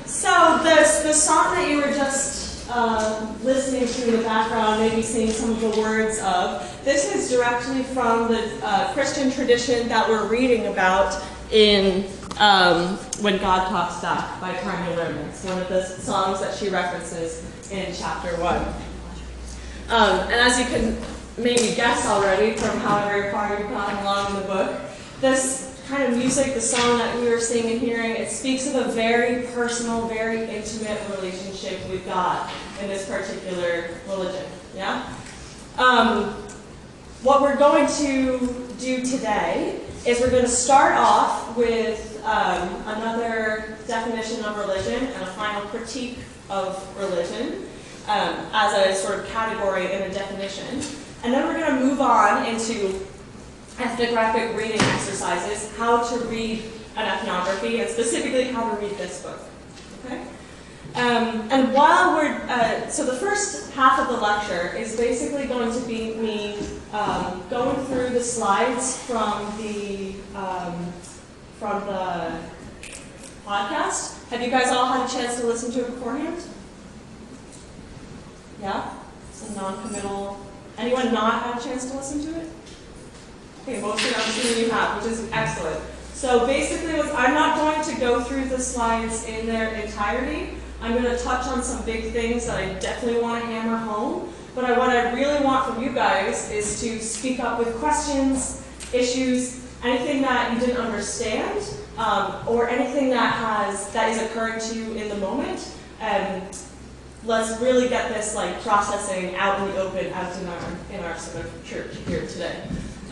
So the song that you were just listening to in the background, maybe seeing some of the words of, this is directly from the Christian tradition that we're reading about in When God Talks Back by Tanya Lerman. It's one of the songs that she references in chapter 1. And as you can maybe guess already from however far you've gone along in the book, this kind of music, the song that we were seeing and hearing, it speaks of a very personal, very intimate relationship with God in this particular religion. Yeah? What we're going to do today is we're going to start off with another definition of religion and a final critique of religion as a sort of category in a definition. And then we're going to move on into ethnographic reading exercises, how to read an ethnography, and specifically how to read this book. Okay? And while we're, so the first half of the lecture is basically going to be me going through the slides from the podcast. Have you guys all had a chance to listen to it beforehand? Yeah? Some non-committal. Anyone not had a chance to listen to it? Okay, most of you, I'm assuming you have, which is excellent. So basically, I'm not going to go through the slides in their entirety. I'm going to touch on some big things that I definitely want to hammer home. But what I really want from you guys is to speak up with questions, issues, anything that you didn't understand, or anything that is occurring to you in the moment. Let's really get this processing out in the open, out in our sort of church here today.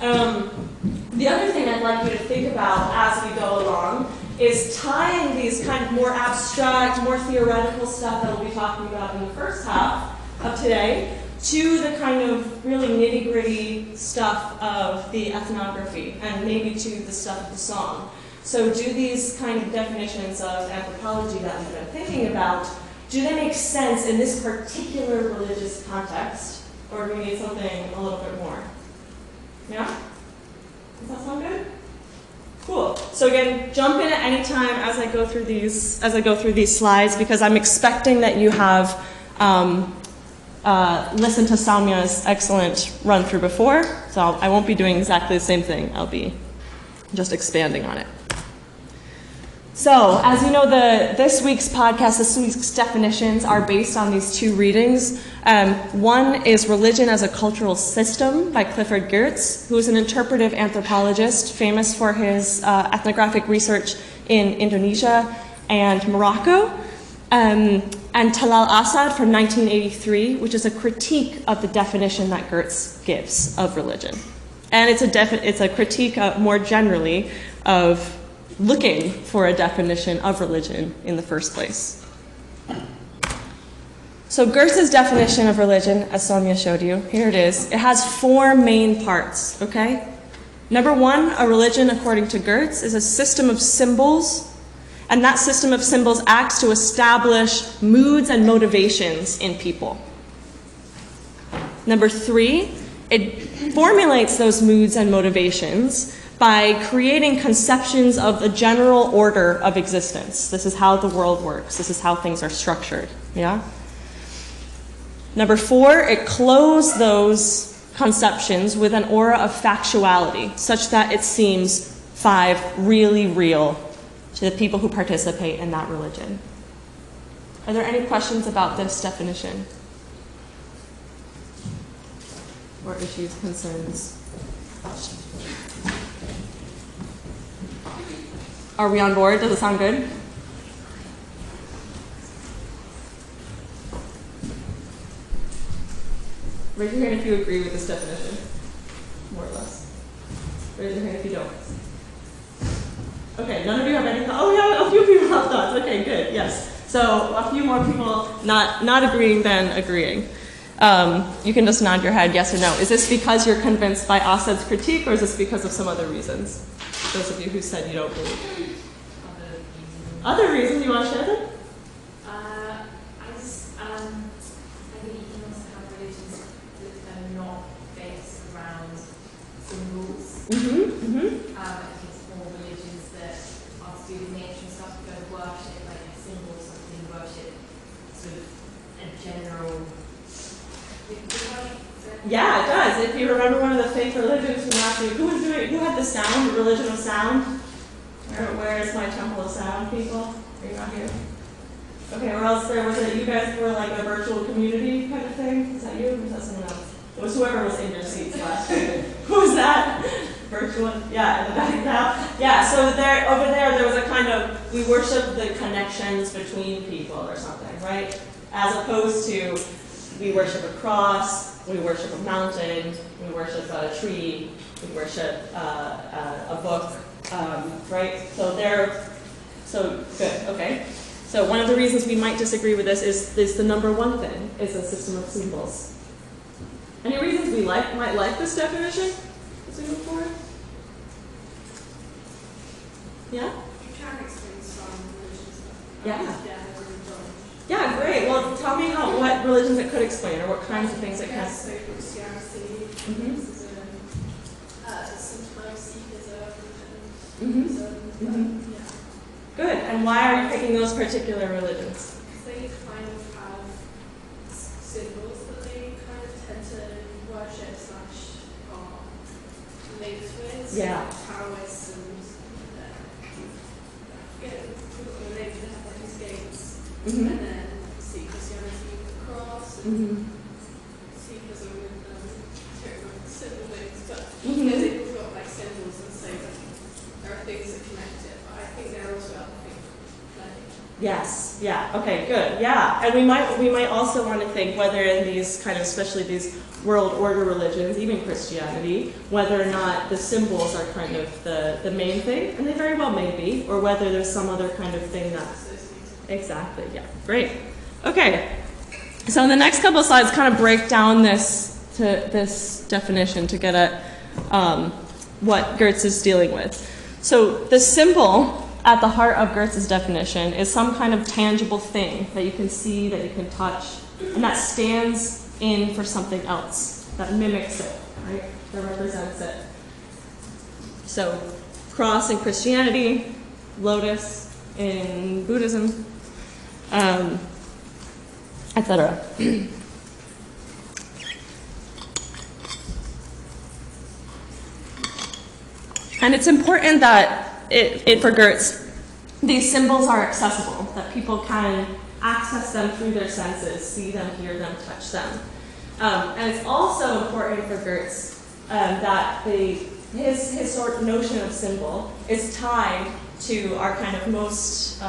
The other thing I'd like you to think about as we go along is tying these kind of more abstract, more theoretical stuff that we'll be talking about in the first half of today to the kind of really nitty-gritty stuff of the ethnography and maybe to the stuff of the song. So do these kind of definitions of anthropology that we've been thinking about, do they make sense in this particular religious context, or do we need something a little bit more? Yeah? Does that sound good? Cool. So again, jump in at any time as I go through these slides, because I'm expecting that you have listened to Saumya's excellent run through before. So I won't be doing exactly the same thing. I'll be just expanding on it. So, as you know, this week's definitions are based on these two readings. One is Religion as a Cultural System by Clifford Geertz, who is an interpretive anthropologist famous for his ethnographic research in Indonesia and Morocco. And Talal Asad from 1983, which is a critique of the definition that Geertz gives of religion. And it's a critique more generally of looking for a definition of religion in the first place. So Geertz's definition of religion, as Saumya showed you, here it is. It has 4 main parts, okay? Number 1, a religion, according to Geertz, is a system of symbols, and that system of symbols acts to establish moods and motivations in people. Number 3, it formulates those moods and motivations by creating conceptions of the general order of existence. This is how the world works. This is how things are structured. Yeah? Number 4, it clothes those conceptions with an aura of factuality, such that it seems really real to the people who participate in that religion. Are there any questions about this definition? Or issues, concerns? Are we on board? Does it sound good? Raise your hand if you agree with this definition, more or less. Raise your hand if you don't. Okay, none of you have any thoughts. Oh yeah, a few people have thoughts. Okay, good, yes. So a few more people not agreeing than agreeing. You can just nod your head yes or no. Is this because you're convinced by Asad's critique, or is this because of some other reasons? Those of you who said you don't believe. Other reasons, you want to share them? I think you can also have religions that are not based around symbols. I think it's more religions that are to do with nature and stuff, go worship, like a symbol, something worship, sort of a general. Yeah, it does. If you remember one of the fake religions from last week, who had the sound, the religion of sound? Where is my temple of sound, people? Are you not here? Okay, or else there was it, you guys were like a virtual community kind of thing? Is that you, or was that someone else? It was whoever was in your seats last week. Who was that? Virtual, yeah, in the back now. Yeah, so there, over there was a kind of, we worship the connections between people or something, right? As opposed to, we worship a cross, we worship a mountain, we worship a tree, we worship a book, right? So good, okay. So one of the reasons we might disagree with this is the number one thing, is a system of symbols. Any reasons we might like this definition as we move forward? Yeah? You can explain some religions. Yeah. Yeah, Yeah, great. Well, tell me what religions it could explain, or what kinds of things it can. so Christianity, Mhm. sometimes Sikhism, Mhm. Buddhism, yeah. Good. And why are you picking those particular religions? Because they kind of have symbols that they kind of tend to worship / are linked with. Yeah. Taoists and they have like these gates. Mhm. And then see Christianity with the cross, and Mhm. Sikhism with I don't know, simple things, but Mhm. they've got like symbols and so there are things that connect it, but I think there are also other things like Yes. Yeah. Okay. Good. Yeah. And we might also want to think whether in these kind of, especially these world order religions, even Christianity, whether or not the symbols are kind of the main thing, and they very well may be, or whether there's some other kind of thing that's exactly. Yeah. Great. Okay. So in the next couple of slides, kind of break down this definition to get at what Gertz is dealing with. So the symbol at the heart of Gertz's definition is some kind of tangible thing that you can see, that you can touch, and that stands in for something else, that mimics it, right? That represents it. So cross in Christianity, lotus in Buddhism, etc. And it's important that for Gertz, these symbols are accessible, that people can access them through their senses, see them, hear them, touch them. And it's also important for Gertz that his sort of notion of symbol is tied to our kind of most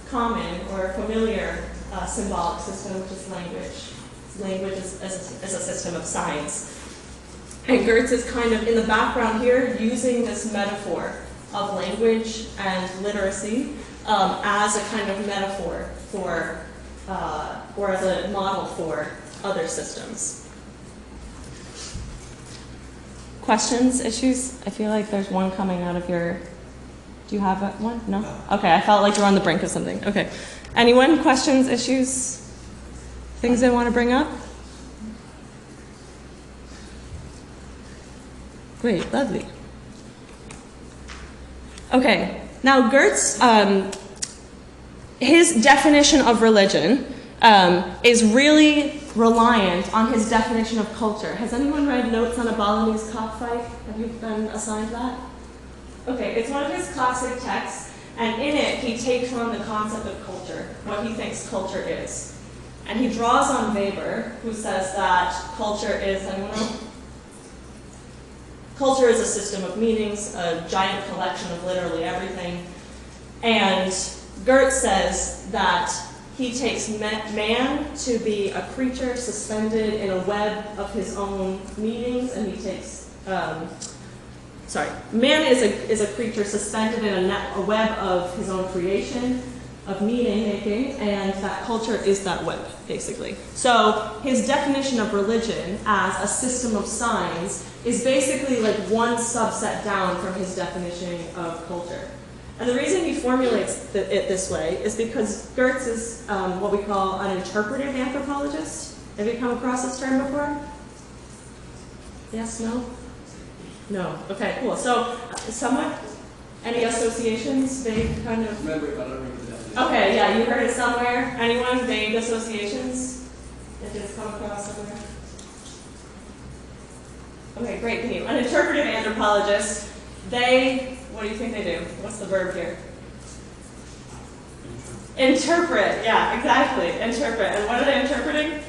common or familiar symbolic system, which is language. Language is a system of signs. And Gertz is kind of in the background here using this metaphor of language and literacy as a kind of metaphor for, or as a model for other systems. Questions, issues? I feel like there's one coming out of your, do you have one? No? Okay, I felt like you're on the brink of something. Okay. Anyone? Questions, issues? Things they want to bring up? Great, lovely. Okay, now Gertz, his definition of religion is really reliant on his definition of culture. Has anyone read Notes on a Balinese Cockfight? Have you been assigned that? Okay, it's one of his classic texts, and in it he takes on the concept of culture, what he thinks culture is. And he draws on Weber, who says that culture is, anyone know? Culture is a system of meanings, a giant collection of literally everything. And Gertz says that he takes man to be a creature suspended in a web of his own meanings, and he takes, man is a creature suspended in a web of his own creation, of meaning making, and that culture is that web, basically. So his definition of religion as a system of signs is basically like one subset down from his definition of culture. And the reason he formulates it this way is because Gertz is what we call an interpretive anthropologist. Have you come across this term before? Yes, no? No. Okay, cool. So, somewhat? Any associations? Vague kind of. Remember it, but I don't remember the definition. Okay, yeah, you heard it somewhere. Anyone? Vague associations? If it's come across somewhere. Okay, great. Thank you. An interpretive anthropologist. They. What do you think they do? What's the verb here? Interpret. Yeah, exactly. Interpret. And what are they interpreting?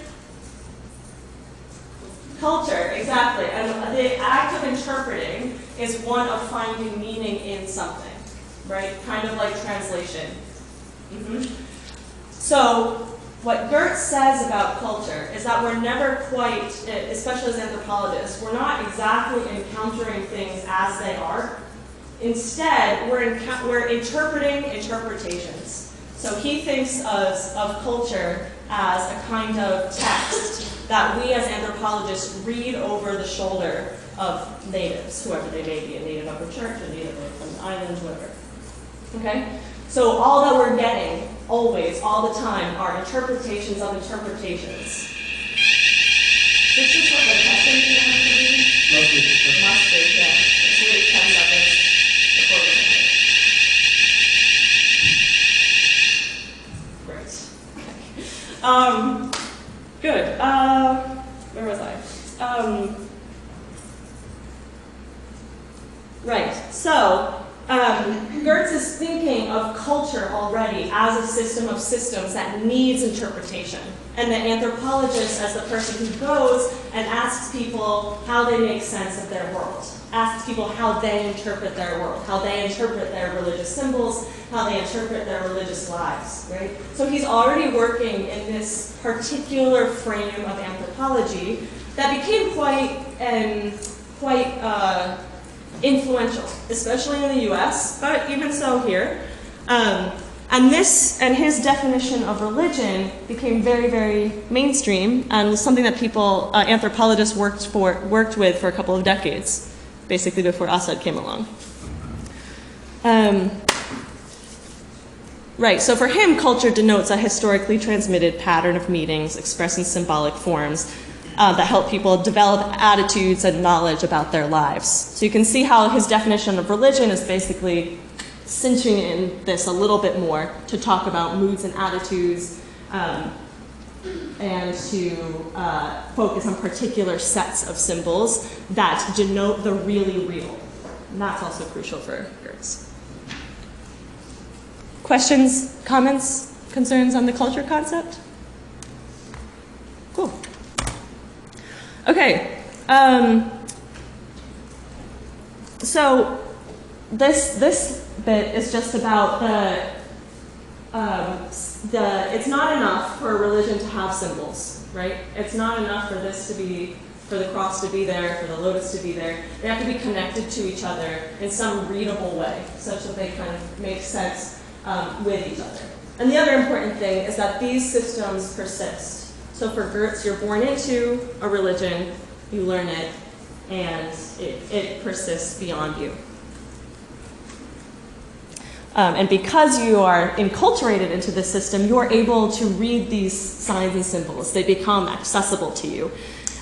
Culture, exactly. And the act of interpreting is one of finding meaning in something, right? Kind of like translation. So, what Gertz says about culture is that we're never quite, especially as anthropologists, we're not exactly encountering things as they are. Instead, we're interpreting interpretations. So he thinks of culture as a kind of text that we as anthropologists read over the shoulder of natives, whoever they may be, a native of a church, a native from the islands, whatever. Okay? So all that we're getting, always, all the time, are interpretations of interpretations. This is what the testing thing has to be? Must be, yeah. Let's wait 10 seconds before we Great. Okay. Good. Where was I? Right. So, Gertz is thinking of culture already as a system of systems that needs interpretation. And the anthropologist as the person who goes and asks people how they make sense of their world, asks people how they interpret their world, how they interpret their religious symbols, how they interpret their religious lives, right? So he's already working in this particular frame of anthropology that became quite influential, especially in the US, but even so here. And his definition of religion became very, very mainstream and was something that people, anthropologists worked with for a couple of decades, basically before Assad came along. Right, so for him, culture denotes a historically transmitted pattern of meanings expressed in symbolic forms that help people develop attitudes and knowledge about their lives. So you can see how his definition of religion is basically cinching in this a little bit more to talk about moods and attitudes and to focus on particular sets of symbols that denote the really real. And that's also crucial for Gertz. Questions, comments, concerns on the culture concept? Cool. Okay. So this bit is just about it's not enough for a religion to have symbols, right? It's not enough for this to be, for the cross to be there, for the lotus to be there. They have to be connected to each other in some readable way, such that they kind of make sense with each other. And the other important thing is that these systems persist. So for Gertz, you're born into a religion, you learn it, and it persists beyond you. And because you are enculturated into this system, you're able to read these signs and symbols. They become accessible to you.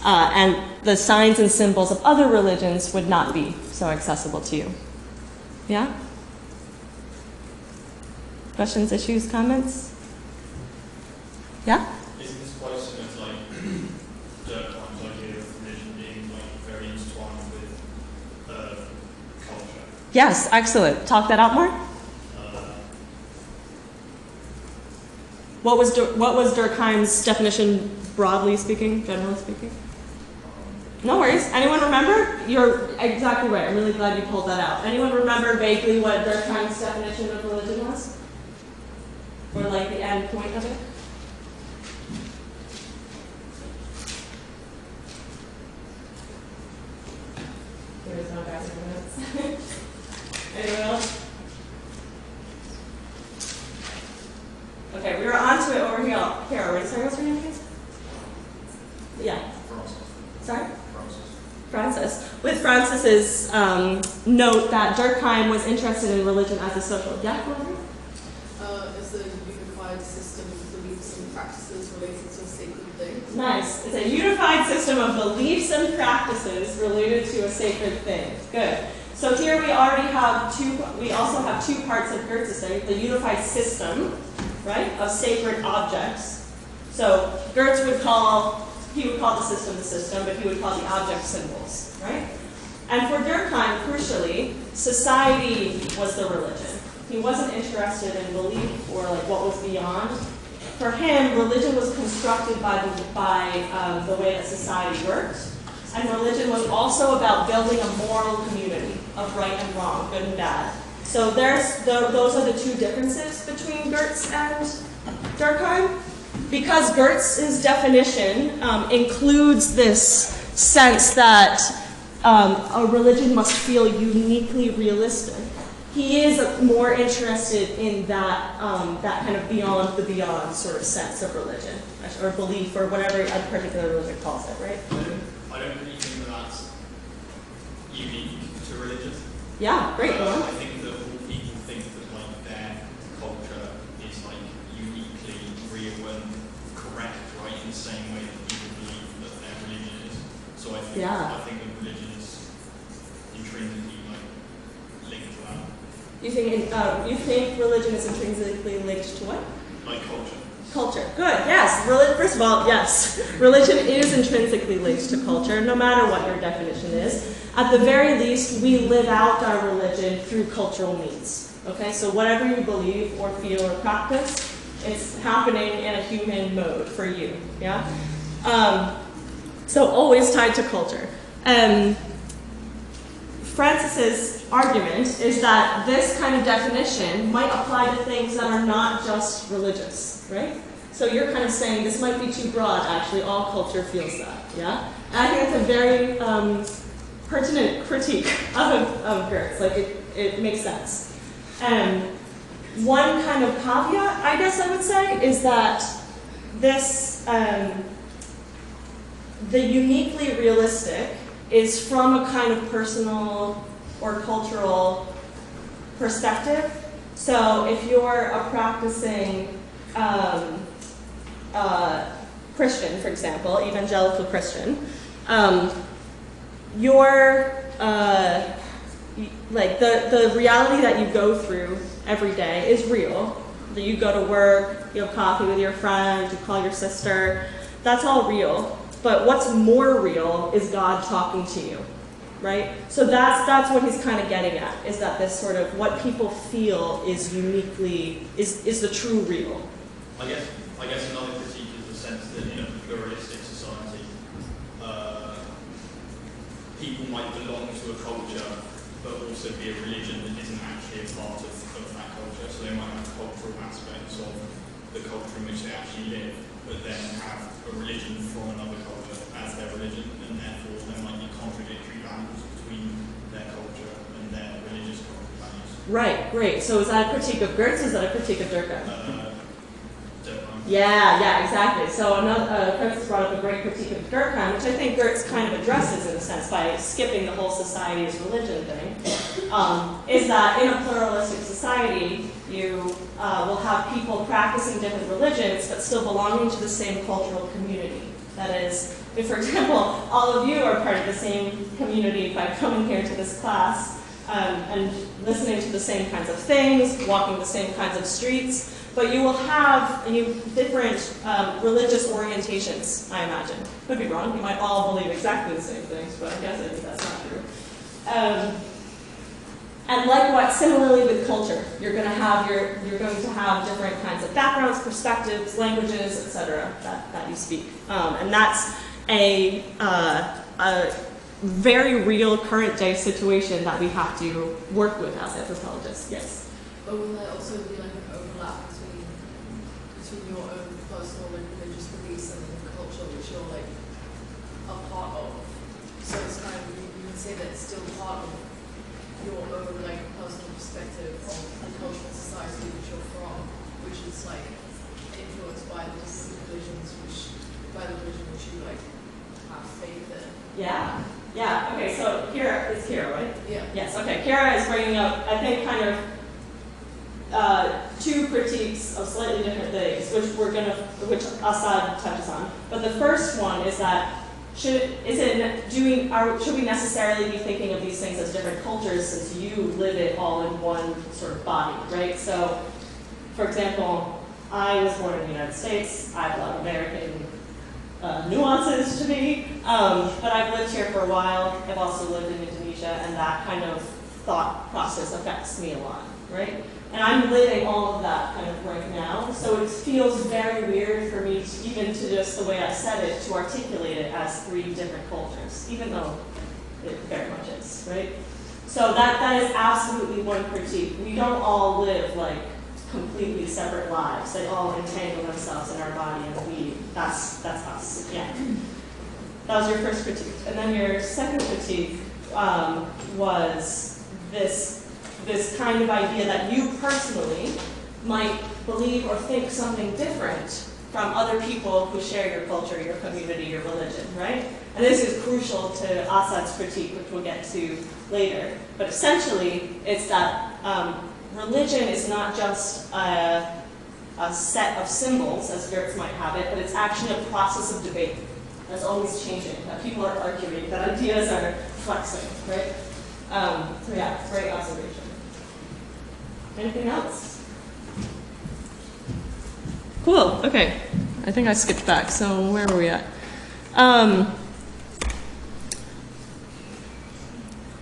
And the signs and symbols of other religions would not be so accessible to you. Yeah? Questions, issues, comments? Yeah? Isn't this quite similar to like Durkheim's idea of religion being like very intertwined with culture? Yes, excellent. Talk that out more. What was Durkheim's definition, broadly speaking, generally speaking? No worries. Anyone remember? You're exactly right. I'm really glad you pulled that out. Anyone remember vaguely what Durkheim's definition of religion was? Or like the end point of it? There is no guys in minutes. Anyone else? Okay, we were on to it over here. Sorry, what's your name, please? Yeah. Francis. Sorry? Francis. Francis. With Francis's note that Durkheim was interested in religion as a social. Yeah, go ahead. It's a unified system of beliefs and practices related to sacred things. Nice. It's a unified system of beliefs and practices related to a sacred thing. Good. So here we already have we also have two parts of Goethe system, the unified system, right, of sacred objects. So Goethe would call the system, but he would call the object symbols, right? And for Durkheim, crucially, society was the religion. He wasn't interested in belief or like what was beyond. For him, religion was constructed by the way that society worked. And religion was also about building a moral community of right and wrong, good and bad. So those are the two differences between Goethe and Durkheim. Because Goethe's definition includes this sense that a religion must feel uniquely realistic, he is more interested in that kind of beyond the beyond sort of sense of religion, or belief, or whatever a particular religion calls it, right? I don't really think that that's unique to religion. Yeah, great. I think that all people think that like their culture is like uniquely real and correct, right, in the same way that people believe that their religion is. So I think that religion is intrinsically like linked to that. You think religion is intrinsically linked to what? Like culture. Culture. Good. Yes. First of all, yes. Religion is intrinsically linked to culture, no matter what your definition is. At the very least, we live out our religion through cultural means. Okay? So whatever you believe or feel or practice, it's happening in a human mode for you. Yeah? So always tied to culture. Francis's argument is that this kind of definition might apply to things that are not just religious, right? So you're kind of saying this might be too broad, actually, all culture feels that, yeah? And I think it's a very pertinent critique of Goethe, like it makes sense. One kind of caveat, I guess I would say, is that this, the uniquely realistic is from a kind of personal or cultural perspective. So if you're a practicing Christian, for example, evangelical Christian, your like the reality that you go through every day is real. That you go to work, you have coffee with your friend, you call your sister. That's all real. But what's more real is God talking to you, right? So that's what he's kind of getting at, is that this sort of what people feel is uniquely, is the true real. I guess another critique is the sense that in a pluralistic society, people might belong to a culture, but also be a religion that isn't actually a part of that culture. So they might have cultural aspects of the culture in which they actually live, but then have a religion from another culture as their religion, and therefore there might be contradictory values between their culture and their religious values. Right, great. So is that a critique of Goethe, or is that a critique of Durkheim? Durkheim. Yeah, exactly. So Francis brought up a great critique of Durkheim, which I think Goethe kind of addresses in a sense by skipping the whole society as religion thing, is that in a pluralistic society, you will have people practicing different religions, but still belonging to the same cultural community. That is, if, for example, all of you are part of the same community by coming here to this class and listening to the same kinds of things, walking the same kinds of streets, but you will have different religious orientations, I imagine. Could be wrong. You might all believe exactly the same things, but I guess I think that's not true. And likewise, similarly with culture, you're going to have different kinds of backgrounds, perspectives, languages, etc. that you speak, and that's a very real current day situation that we have to work with as anthropologists. Yes. But will there also be like an overlap between your own personal and religious beliefs and the culture which you're like a part of? So it's kind of you can say that it's still part of your own like personal perspective of the cultural society which you're from, which is like influenced by the religion which you like have faith in. Yeah. Okay. So Kira is Kira, right? Yeah. Yes. Okay. Kira is bringing up, I think, kind of two critiques of slightly different things, which Assad touches on. But the first one is that should we necessarily be thinking of these things as different cultures since you live it all in one sort of body, right? So, for example, I was born in the United States. I have a lot of American nuances to me, but I've lived here for a while. I've also lived in Indonesia, and that kind of thought process affects me a lot, right? And I'm living all of that kind of right now, so it feels very weird for me to, even to just the way I said it, to articulate it as 3 different cultures, even though it very much is, right? So that is absolutely one critique. We don't all live like completely separate lives. They all entangle themselves in our body, and that's us, yeah. That was your first critique. And then your second critique was this kind of idea that you personally might believe or think something different from other people who share your culture, your community, your religion, right? And this is crucial to Asad's critique, which we'll get to later. But essentially, it's that religion is not just a set of symbols, as Gertz might have it, but it's actually a process of debate that's always changing, that people are arguing, that ideas are flexing, right? So yeah, great observation. Anything else? Cool, okay. I think I skipped back, so where were we at?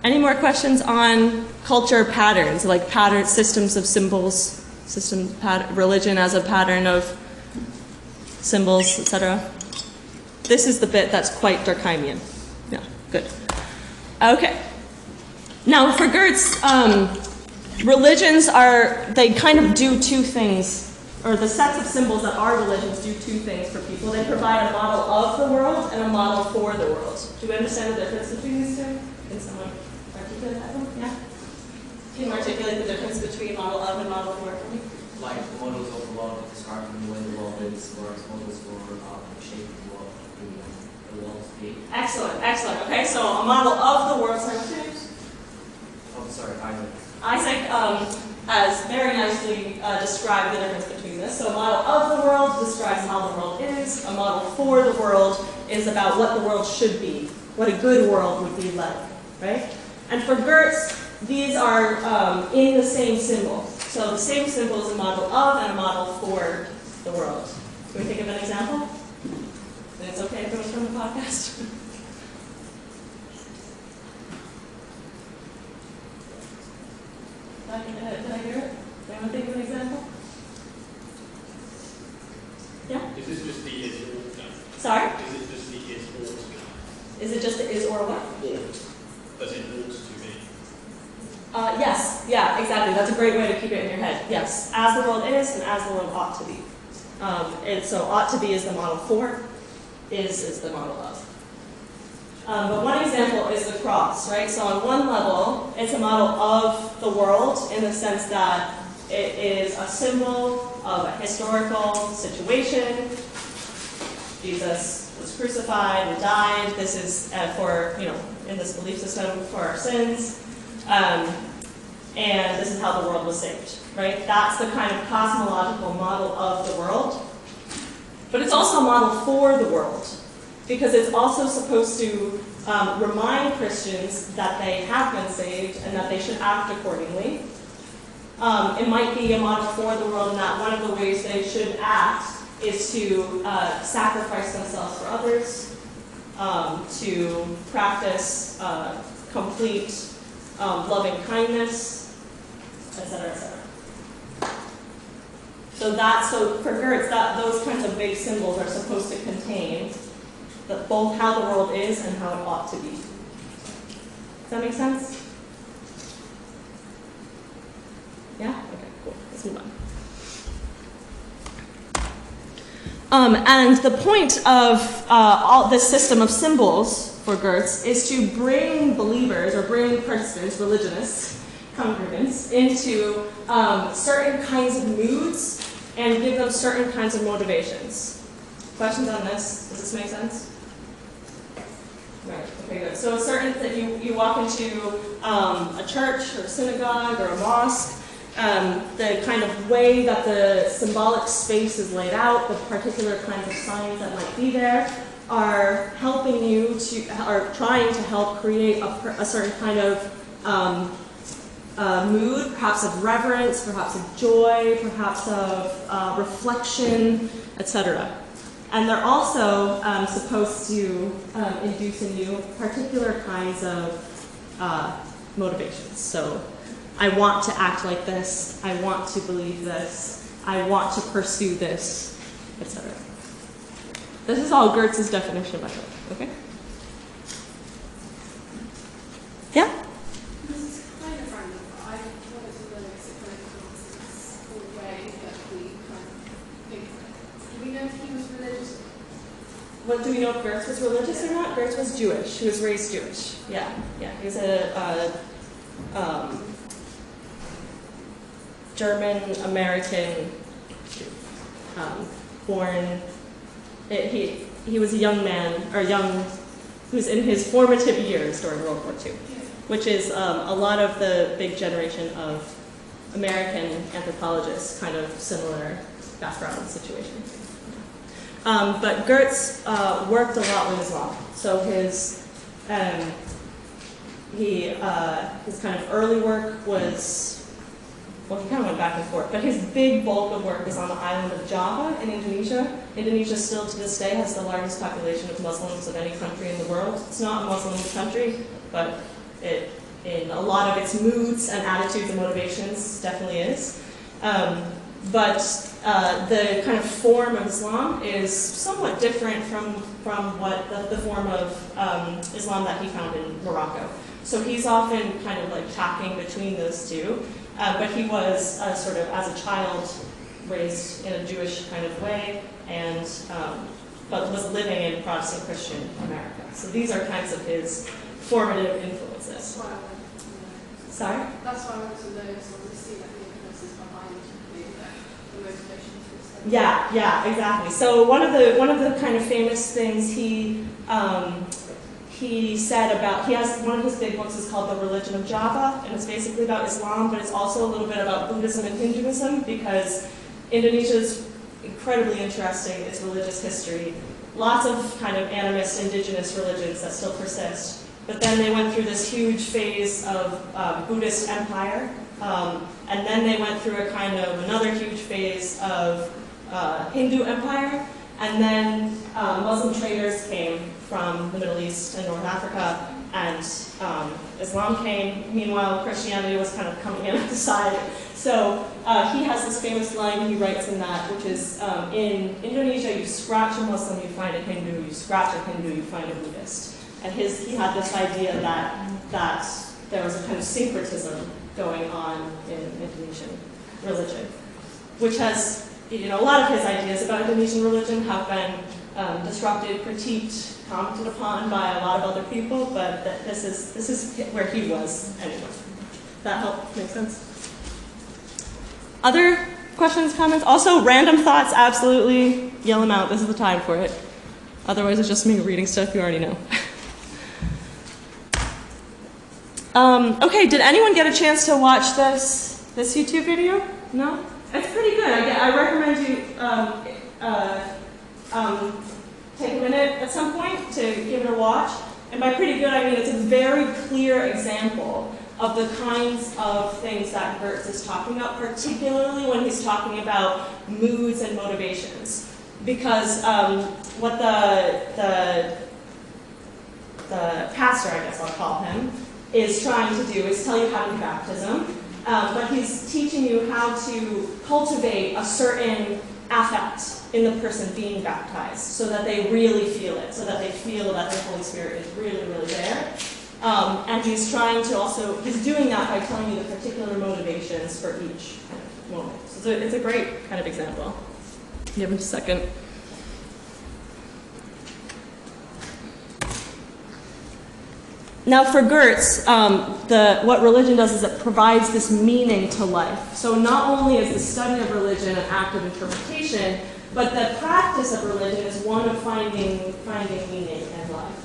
Any more questions on culture patterns, like pattern systems of symbols, religion as a pattern of symbols, etc.? This is the bit that's quite Durkheimian. Yeah, good. Okay. Now, for Gertz, religions they kind of do 2 things, or the sets of symbols that are religions do 2 things for people. They provide a model of the world and a model for the world. Do you understand the difference between these 2? Can someone articulate that one? Yeah? Can you articulate the difference between model of and model for me? Like models of the world describing the way the world is, whereas models for shaping the world, the world to be. Excellent, excellent. Okay, so a model of the world, sorry, what's your name? Oh, sorry, Isaac. Isaac has very nicely described the difference between this. So a model of the world describes how the world is. A model for the world is about what the world should be, what a good world would be like, right? And for Gertz, these are in the same symbol. So the same symbol is a model of and a model for the world. Can we think of an example? And it's okay if it was from the podcast. Did I hear it? Do anyone think of an example? Yeah? Is this just the is or no? Sorry? Is it just the is or to be? Is it just the is or what? Ought. As in ought to be. Yes, yeah, exactly. That's a great way to keep it in your head. Yes, as the world is and as the world ought to be. And so ought to be is the model for, is the model of. But one example is the cross, right? So on one level, it's a model of the world in the sense that it is a symbol of a historical situation. Jesus was crucified and died. This is for, in this belief system, for our sins. And this is how the world was saved, right? That's the kind of cosmological model of the world. But it's also a model for the world, because it's also supposed to remind Christians that they have been saved and that they should act accordingly. It might be a model for the world in that one of the ways they should act is to sacrifice themselves for others, to practice complete loving kindness, etc., etc. So for Gertz, those kinds of big symbols are supposed to contain both how the world is and how it ought to be. Does that make sense? Yeah? Okay, cool. Let's move on. And the point of all this system of symbols for Gertz is to bring believers or bring participants, religionists, congregants, into certain kinds of moods and give them certain kinds of motivations. Questions on this? Does this make sense? Right, okay, good. So it's certain that you walk into a church or a synagogue or a mosque, the kind of way that the symbolic space is laid out, the particular kinds of signs that might be there, are helping you to, are trying to help create a certain kind of mood, perhaps of reverence, perhaps of joy, perhaps of reflection, etc. And they're also supposed to induce in you particular kinds of motivations. So, I want to act like this, I want to believe this, I want to pursue this, etc. This is all Gertz's definition of ethic, okay? Yeah? This is kind of random, but I wanted to know if it kind of answers the way that we kind of think of it. Do we know if he was religious? What do we know if Gertz was religious or not? Gertz was Jewish. He was raised Jewish. Yeah. He was a German-American Jew. Born. He was a young man, or he was in his formative years during World War II, which is a lot of the big generation of American anthropologists, kind of similar background situation. But Gertz worked a lot with Islam. So his kind of early work was, well, he kind of went back and forth, but his big bulk of work was on the island of Java in Indonesia. Indonesia still to this day has the largest population of Muslims of any country in the world. It's not a Muslim country, but in a lot of its moods and attitudes and motivations definitely is. But the kind of form of Islam is somewhat different from what the form of Islam that he found in Morocco. So he's often kind of like tacking between those two. But he was sort of, as a child, raised in a Jewish kind of way, and but was living in Protestant Christian America. So these are kinds of his formative influences. That's why I wanted to know. Sorry? That's why I wanted to know, so I want to see like the influences behind the motivation to study. Yeah, exactly. So one of the kind of famous things he said about, he has one of his big books is called The Religion of Java, and it's basically about Islam, but it's also a little bit about Buddhism and Hinduism, because Indonesia is incredibly interesting, its religious history. Lots of kind of animist indigenous religions that still persist. But then they went through this huge phase of Buddhist empire, and then they went through a kind of another huge phase of Hindu empire, and then Muslim traders came from the Middle East and North Africa, and Islam came. Meanwhile, Christianity was kind of coming in at the side. So he has this famous line he writes in that, which is, in Indonesia, you scratch a Muslim, you find a Hindu, you scratch a Hindu, you find a Buddhist. And he had this idea that there was a kind of syncretism going on in Indonesian religion, which has, a lot of his ideas about Indonesian religion have been disrupted, critiqued, commented upon by a lot of other people, but this is where he was anyway. That help make sense? Other questions, comments? Also, random thoughts, absolutely yell them out. This is the time for it. Otherwise, it's just me reading stuff you already know. Okay, did anyone get a chance to watch this YouTube video? No? It's pretty good. I recommend you take a minute at some point to give it a watch. And by pretty good, I mean it's a very clear example of the kinds of things that Gertz is talking about, particularly when he's talking about moods and motivations. Because what the pastor, I guess I'll call him, is trying to do is tell you how to do baptism, but he's teaching you how to cultivate a certain affect in the person being baptized so that they really feel it, so that they feel that the Holy Spirit is really, really there. And he's trying to he's doing that by telling you the particular motivations for each kind of moment. So it's a great kind of example. Give him a second. Now for Gertz, what religion does is it provides this meaning to life. So not only is the study of religion an act of interpretation, but the practice of religion is one of finding meaning in life.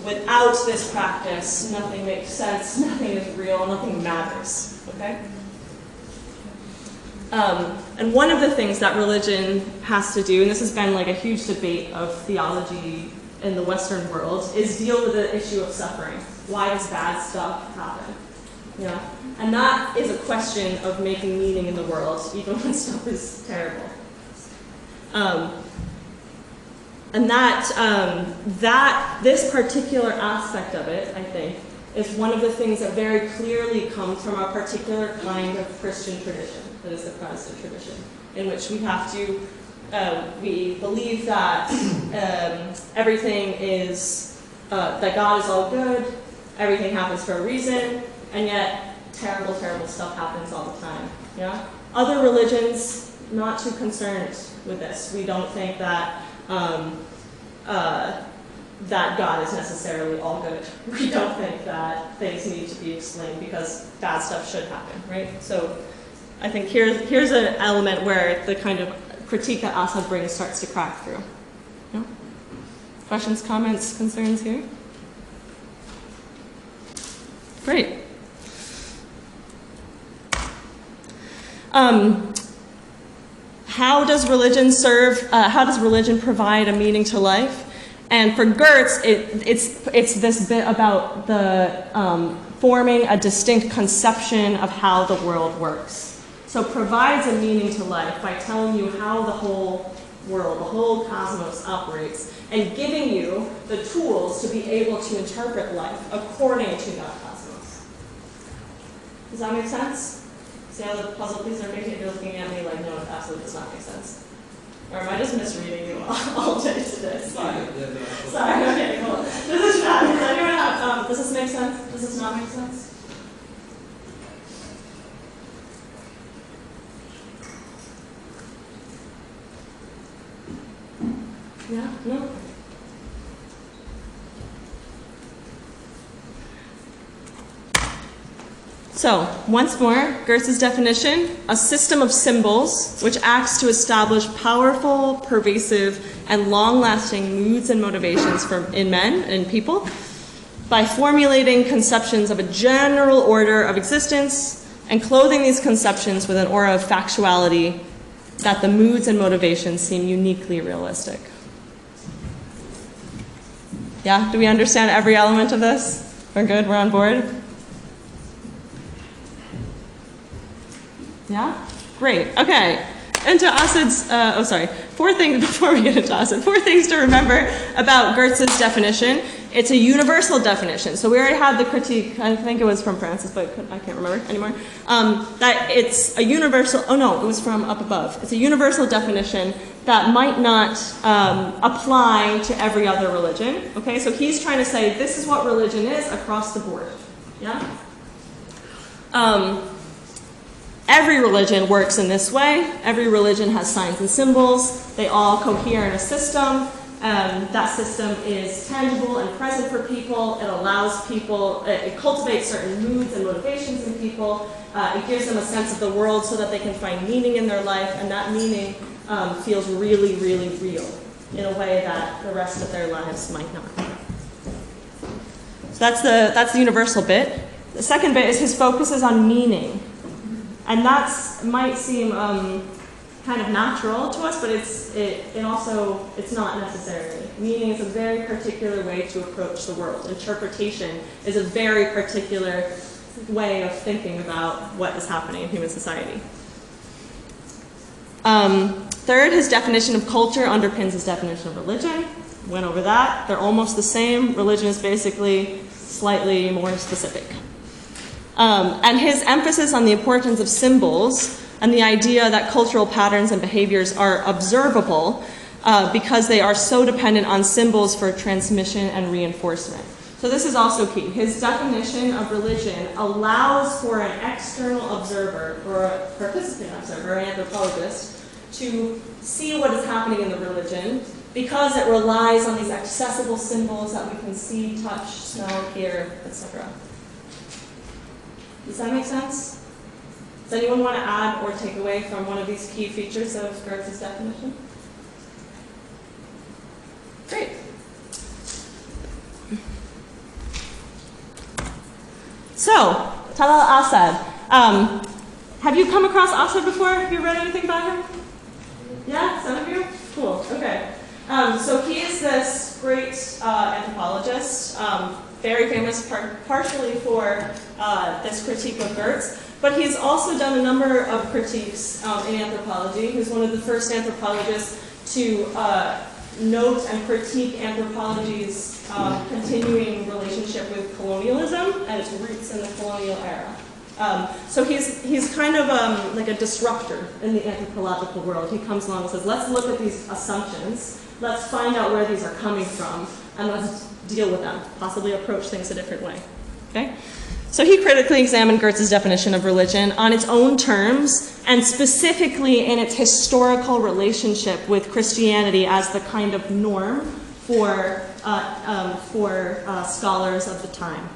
Without this practice, nothing makes sense, nothing is real, nothing matters. Okay? And one of the things that religion has to do, and this has been like a huge debate of theology in the Western world, is deal with the issue of suffering. Why does bad stuff happen? Yeah. And that is a question of making meaning in the world, even when stuff is terrible. And that this particular aspect of it, I think, is one of the things that very clearly comes from a particular kind of Christian tradition, that is the Protestant tradition, in which we have to, we believe that everything is, that God is all good, everything happens for a reason, and yet terrible, terrible stuff happens all the time. Yeah? Other religions, not too concerned with this. We don't think that that God is necessarily all good. We don't think that things need to be explained because bad stuff should happen, right? So I think here's an element where the kind of critique that Assad brings starts to crack through. Yeah? Questions, comments, concerns here? Great. How does religion serve? How does religion provide a meaning to life? And for Gertz, it's this bit about the forming a distinct conception of how the world works. So provides a meaning to life by telling you how the whole world, the whole cosmos operates, and giving you the tools to be able to interpret life according to that cosmos. Does that make sense? See how the puzzle pieces are making it? You're looking at me like, no, it absolutely does not make sense. Or am I just misreading you all day today? Sorry. Sorry, okay, cool. This is bad. Does anyone have, does this make sense? Does this not make sense? Yeah? No? So, once more, Gertz's definition, a system of symbols which acts to establish powerful, pervasive, and long-lasting moods and motivations in men and people by formulating conceptions of a general order of existence and clothing these conceptions with an aura of factuality that the moods and motivations seem uniquely realistic. Yeah? Do we understand every element of this? We're good? We're on board? Yeah? Great. Okay. Into Assad's, four things, before we get into Assad, 4 things to remember about Gertz's definition. It's a universal definition. So we already had the critique, I think it was from Francis, but I can't remember anymore, that it's a universal, oh no, it was from up above. It's a universal definition that might not apply to every other religion. Okay, so he's trying to say this is what religion is across the board. Yeah? Every religion works in this way. Every religion has signs and symbols. They all cohere in a system. That system is tangible and present for people. It allows people, it cultivates certain moods and motivations in people. It gives them a sense of the world so that they can find meaning in their life, and that meaning feels really, really real in a way that the rest of their lives might not. So that's the universal bit. The second bit is his focus is on meaning. And that might seem kind of natural to us, but it's not necessarily. Meaning is a very particular way to approach the world. Interpretation is a very particular way of thinking about what is happening in human society. Third, his definition of culture underpins his definition of religion. Went over that. They're almost the same. Religion is basically slightly more specific. And his emphasis on the importance of symbols and the idea that cultural patterns and behaviors are observable because they are so dependent on symbols for transmission and reinforcement. So this is also key. His definition of religion allows for an external observer or a participant observer, an anthropologist, to see what is happening in the religion because it relies on these accessible symbols that we can see, touch, smell, hear, etc. Does that make sense? Does anyone want to add or take away from one of these key features of Gertz's definition? Great. So, Talal Assad. Have you come across Asad before? Have you read anything about him? Yeah, some of you? Cool, okay. So he is this great anthropologist, very famous partially for this critique of Gertz, but he's also done a number of critiques in anthropology. He's one of the first anthropologists to note and critique anthropology's continuing relationship with colonialism and its roots in the colonial era. So he's kind of like a disruptor in the anthropological world. He comes along and says, let's look at these assumptions, let's find out where these are coming from, and let's deal with them, possibly approach things a different way. Okay? So he critically examined Gertz's definition of religion on its own terms, and specifically in its historical relationship with Christianity as the kind of norm for scholars of the time.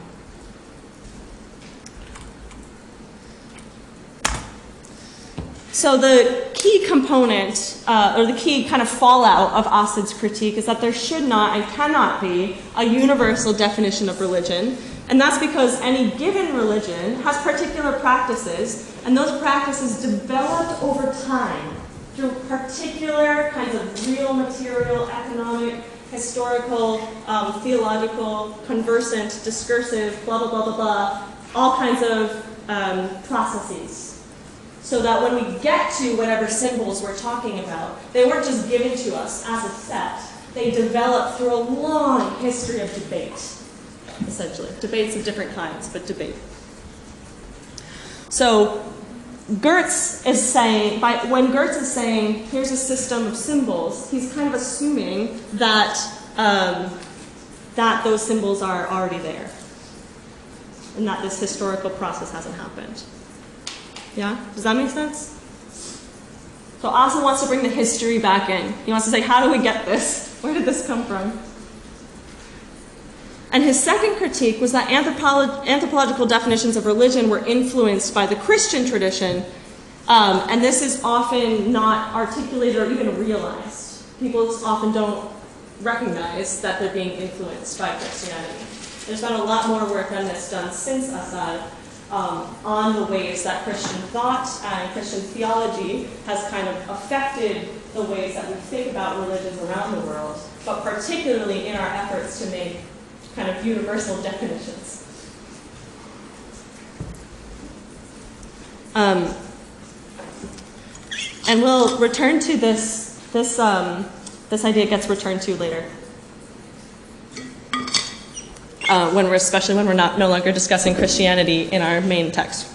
So the key component, or the key kind of fallout of Asad's critique is that there should not and cannot be a universal definition of religion. And that's because any given religion has particular practices, and those practices developed over time through particular kinds of real material, economic, historical, theological, conversant, discursive, blah, blah, blah, blah, blah, all kinds of processes. So that when we get to whatever symbols we're talking about, they weren't just given to us as a set. They developed through a long history of debate, essentially. Debates of different kinds, but debate. So Gertz is saying, when Gertz is saying, here's a system of symbols, he's kind of assuming that, that those symbols are already there, and that this historical process hasn't happened. Yeah? Does that make sense? So Asad wants to bring the history back in. He wants to say, how do we get this? Where did this come from? And his second critique was that anthropological definitions of religion were influenced by the Christian tradition, and this is often not articulated or even realized. People often don't recognize that they're being influenced by Christianity. There's been a lot more work on this done since Asad, on the ways that Christian thought and Christian theology has kind of affected the ways that we think about religions around the world, but particularly in our efforts to make kind of universal definitions. And we'll return to this idea gets returned to later. Especially when we're no longer discussing Christianity in our main text.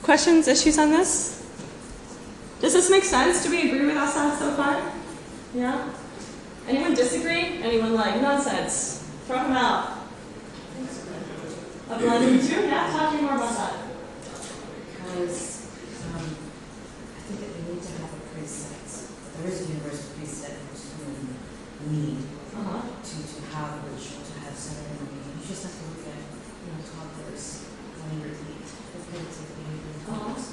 Questions, issues on this? Does this make sense? Do we agree with Asad so far? Yeah? Anyone disagree? Anyone like, nonsense? Throw him out. A blended two? Yeah, talk to me more about that. Because I think that we need to have a preset. There is a universal preset which we need. To have a ritual, to have ceremony. You just have to look at, toddlers when they eat, the primitive behavior of toddlers.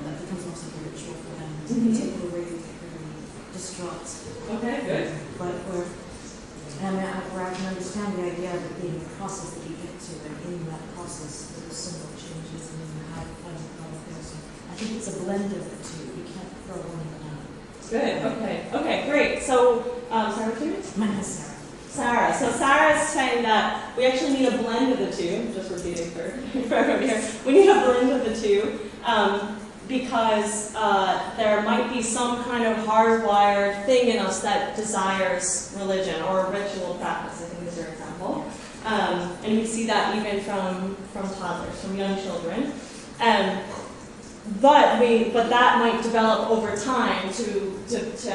That becomes almost like a ritual for them. You take it away, you get really distraught. Okay, good. But where I can understand the idea of it being a process that you get to, and in that process, there are symbol changes, and then you have fun with all of those. I think it's a blend of the two. You can't throw one of them out. Good, okay, great. So, sorry, what's your name? My name is Sarah. Sarah. So Sarah is saying that we actually need a blend of the two, just repeating for everyone here. We need a blend of the two because there might be some kind of hardwired thing in us that desires religion or ritual practice, I think is your example. And we see that even from toddlers, from young children. But that might develop over time to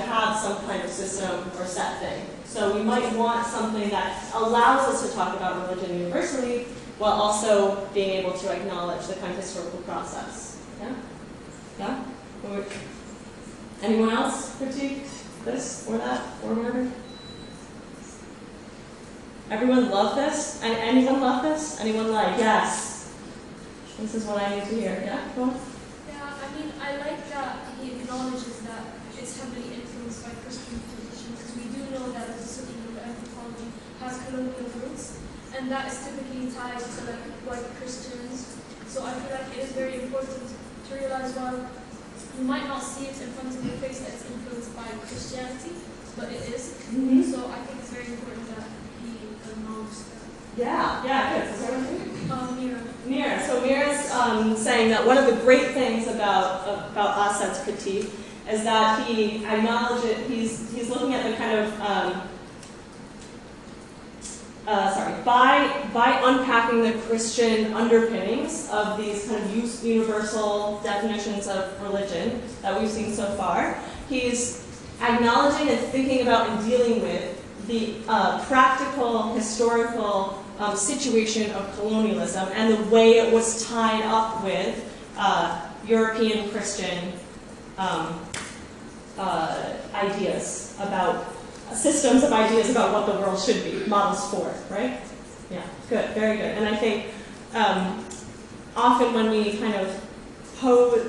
have some kind of system or set thing. So we might want something that allows us to talk about religion universally while also being able to acknowledge the kind of historical process. Yeah? Yeah? Anyone else critique this or that or whatever? Everyone love this? And anyone love this? Anyone like, yes, this is what I need to hear. Yeah? Go on. Yeah, I mean, I like that he acknowledges that it's heavily influenced by Christian tradition, because we do know that the discipline of anthropology has colonial roots, and that is typically tied to like white Christians So I feel like it is very important to realize, well, you might not see it in front of your face that it's influenced by Christianity, but it is. Mhm. So I think it's very important that he acknowledges that. Yeah, good. Is there anything? Mira. Mira. So Mira's saying that one of the great things about Assad's critique is that he acknowledges, he's looking at the kind of, by unpacking the Christian underpinnings of these kind of universal definitions of religion that we've seen so far, he's acknowledging and thinking about and dealing with the practical, historical situation of colonialism and the way it was tied up with European Christian ideas about systems of ideas about what the world should be, models for, right? Yeah, good, very good. And I think often when we kind of pose,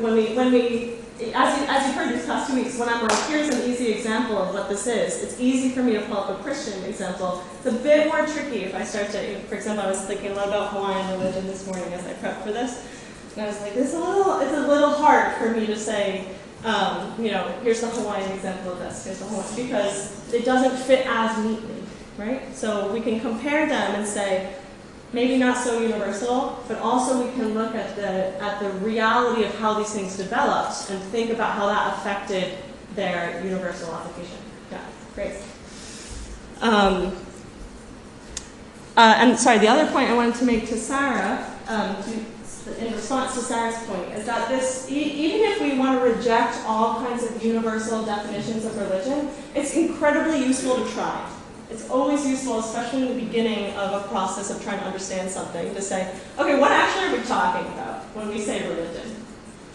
as you've heard these past 2 weeks, when I'm like, here's an easy example of what this is, it's easy for me to pull up a Christian example. It's a bit more tricky if I start to, for example, I was thinking a lot about Hawaiian religion this morning as I prepped for this. And I was like, it's a little hard for me to say, here's the Hawaiian example of this, here's the Hawaiian, because it doesn't fit as neatly, right? So we can compare them and say, maybe not so universal, but also we can look at the reality of how these things developed and think about how that affected their universal application. Yeah, great. And sorry, the other point I wanted to make to Sarah, in response to Sarah's point, is that this, even if we want to reject all kinds of universal definitions of religion, it's incredibly useful to try. It's always useful, especially in the beginning of a process of trying to understand something, to say, okay, what actually are we talking about when we say religion?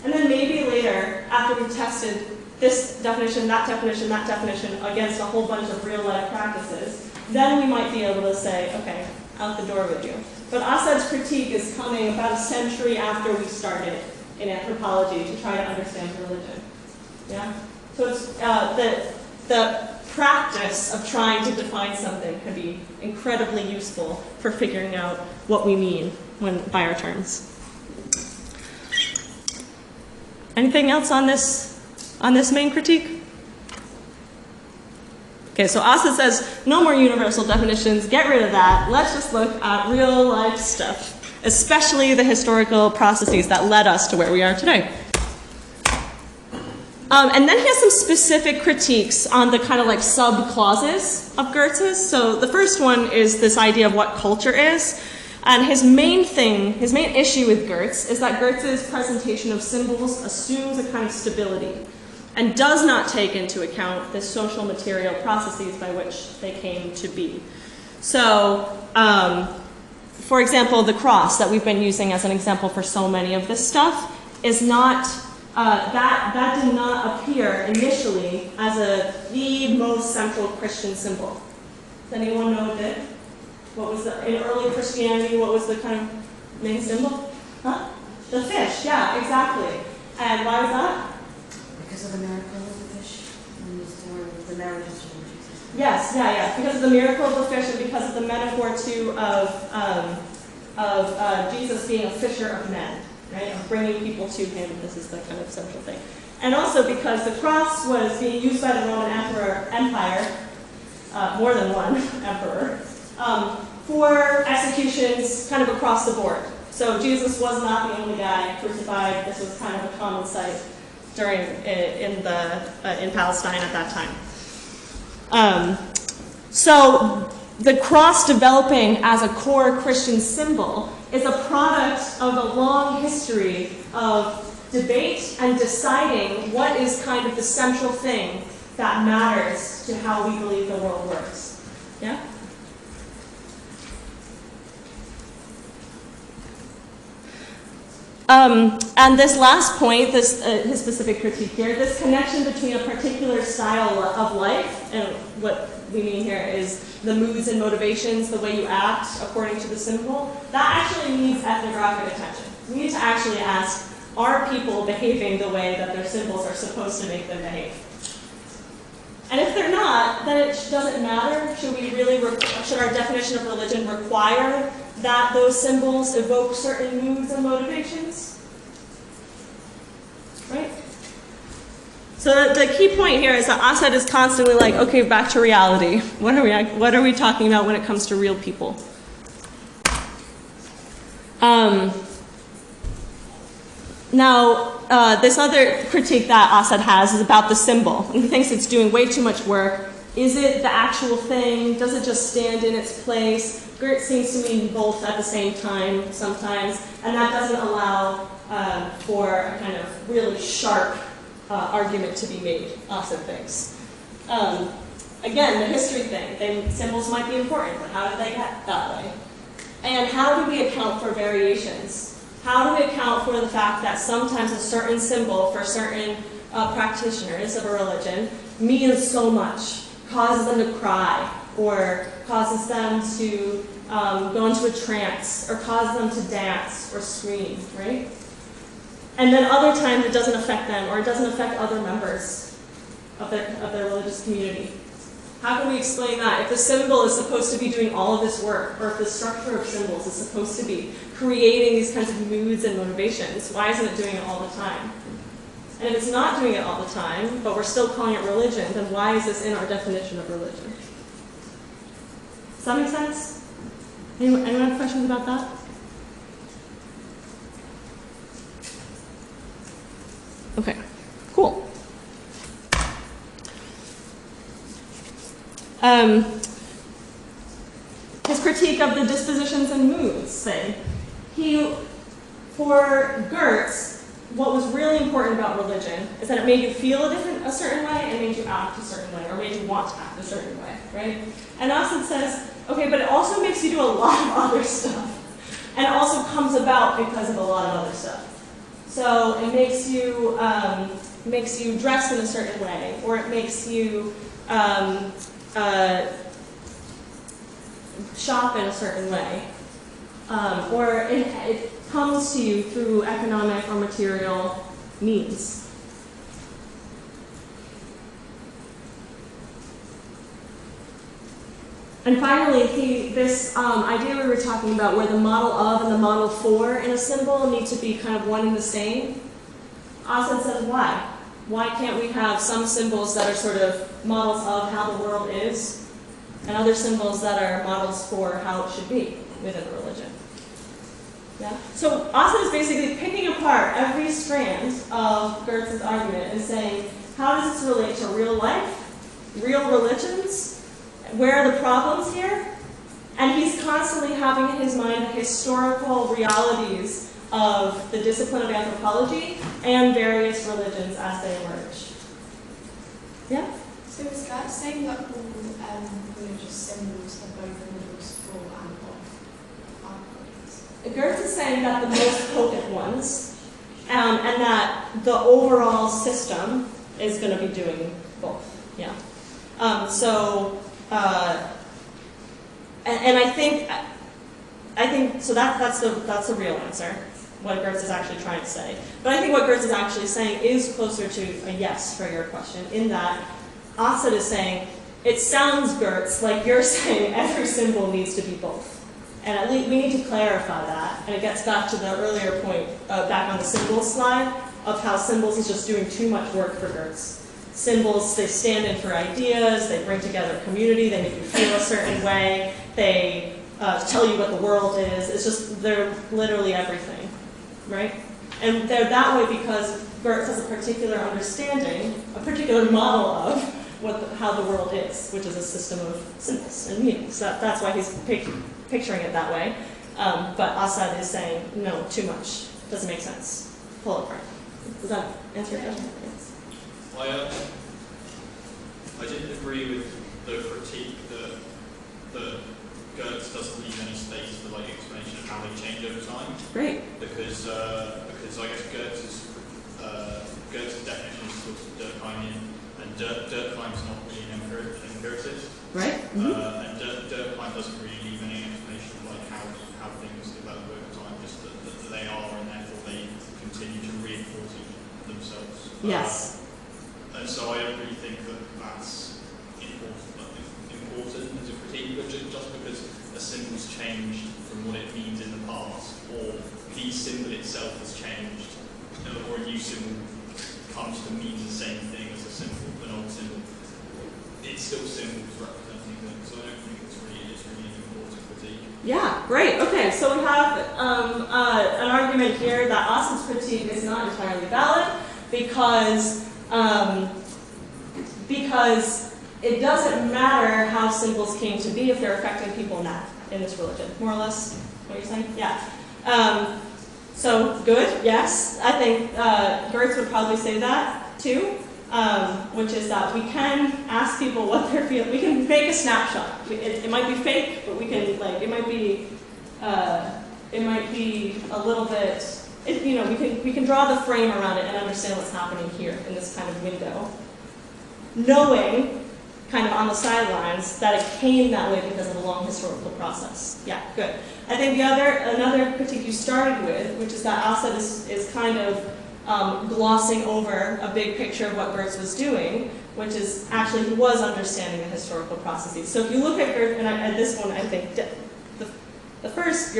And then maybe later, after we've tested this definition, that definition, that definition against a whole bunch of real-life practices, then we might be able to say, okay, out the door with you. But Assad's critique is coming about a century after we started in anthropology to try to understand religion. Yeah? So it's the practice of trying to define something can be incredibly useful for figuring out what we mean by our terms. Anything else on this main critique? Okay, so Assad says, no more universal definitions, get rid of that. Let's just look at real life stuff, especially the historical processes that led us to where we are today. And then he has some specific critiques on the kind of like sub-clauses of Goethe's. So the first one is this idea of what culture is. And his main issue with Goethe is that Goethe's presentation of symbols assumes a kind of stability and does not take into account the social material processes by which they came to be. So, for example, the cross that we've been using as an example for so many of this stuff is not, that did not appear initially as the most central Christian symbol. Does anyone know what did? What was in early Christianity, what was the kind of main symbol? Huh? The fish, yeah, exactly. And why was that? Because of the miracle of the fish, and for the marriage of Jesus. Yes, yeah. Because of the miracle of the fish, and because of the metaphor too of Jesus being a fisher of men, right? Of bringing people to him. This is the kind of central thing. And also because the cross was being used by the Roman Empire, more than one emperor, for executions kind of across the board. So Jesus was not the only guy crucified. This was kind of a common sight in Palestine at that time. So the cross developing as a core Christian symbol is a product of a long history of debate and deciding what is kind of the central thing that matters to how we believe the world works. Yeah? And this last point, his specific critique here, this connection between a particular style of life, and what we mean here is the moods and motivations, the way you act according to the symbol, that actually needs ethnographic attention. We need to actually ask, are people behaving the way that their symbols are supposed to make them behave? And if they're not, then it doesn't matter. Should our definition of religion require that those symbols evoke certain moods and motivations? Right? So the key point here is that Assad is constantly like, okay, back to reality. What are we talking about when it comes to real people? Now, this other critique that Assad has is about the symbol. He thinks it's doing way too much work. Is it the actual thing? Does it just stand in its place? Gert seems to mean both at the same time sometimes, and that doesn't allow for a kind of really sharp argument to be made, Assad thinks. Again, the history thing. Symbols might be important, but how did they get that way? And how do we account for variations? How do we account for the fact that sometimes a certain symbol for certain practitioners of a religion means so much, causes them to cry, or causes them to go into a trance, or causes them to dance or scream, right? And then other times it doesn't affect them, or it doesn't affect other members of their religious community. How can we explain that? If the symbol is supposed to be doing all of this work, or if the structure of symbols is supposed to be creating these kinds of moods and motivations, why isn't it doing it all the time? And if it's not doing it all the time, but we're still calling it religion, then why is this in our definition of religion? Does that make sense? Anyone have questions about that? Okay, cool. His critique of the dispositions and moods thing. For Gertz, what was really important about religion is that it made you feel a certain way and made you act a certain way, or made you want to act a certain way, right? And Assad says, okay, but it also makes you do a lot of other stuff. And it also comes about because of a lot of other stuff. So it makes you dress in a certain way, or it makes you shop in a certain way, or it comes to you through economic or material means. And finally, this idea we were talking about where the model of and the model for in a symbol need to be kind of one and the same. Assad says, why? Why can't we have some symbols that are sort of models of how the world is, and other symbols that are models for how it should be within a religion? Yeah? So Assad is basically picking apart every strand of Gertz's argument and saying, how does this relate to real life, real religions? Where are the problems here? And he's constantly having in his mind the historical realities of the discipline of anthropology and various religions as they emerge. Yeah? So is that saying that all religious symbols are both models for and of our bodies? Gertz is saying that the most potent ones, and that the overall system is going to be doing both. Yeah. And I think so. That's the real answer. What Gertz is actually trying to say. But I think what Gertz is actually saying is closer to a yes for your question, in that Assad is saying, it sounds, Gertz, like you're saying every symbol needs to be both. And at least we need to clarify that. And it gets back to the earlier point, back on the symbols slide, of how symbols is just doing too much work for Gertz. Symbols, they stand in for ideas, they bring together a community, they make you feel a certain way, they tell you what the world is. It's just, they're literally everything, right? And they're that way because Gertz has a particular understanding, a particular model of how the world is, which is a system of symbols and meanings. That's why he's picturing it that way. But Assad is saying, no, too much. Doesn't make sense. Pull it apart. Does that answer your question? Yes. I didn't agree with the critique that Gertz doesn't leave any space for like explanation of how they change over time. Great. Because I guess Gertz's definition is sort of Durkheimian, and Durkheim's not really an empiricist. Right. And Durkheim doesn't really leave any explanation of like how things develop over time, just that they are, and therefore they continue to reinforce themselves. Yes. And so I don't really think that that's important as a critique, but just because a symbol's changed from what it means in the past, or the symbol itself has changed, or a new symbol comes to mean the same thing as a symbol, an old symbol, it's still symbols representing them. So I don't think it's really an important critique. Yeah, great. Okay, so we have an argument here that Austin's critique is not entirely valid because it doesn't matter how symbols came to be if they're affecting people now in this religion. More or less what you're saying? Yeah. So good, yes. I think Gertz would probably say that too, which is that we can ask people what they're feeling. We can make a snapshot. It might be fake, but we can it might be a little bit. We can draw the frame around it and understand what's happening here in this kind of window, knowing kind of on the sidelines that it came that way because of a long historical process. Yeah, good. I think another critique you started with, which is that Assad is kind of glossing over a big picture of what Gertz was doing, which is actually he was understanding the historical processes. So if you look at Gertz, and at this one, I think that first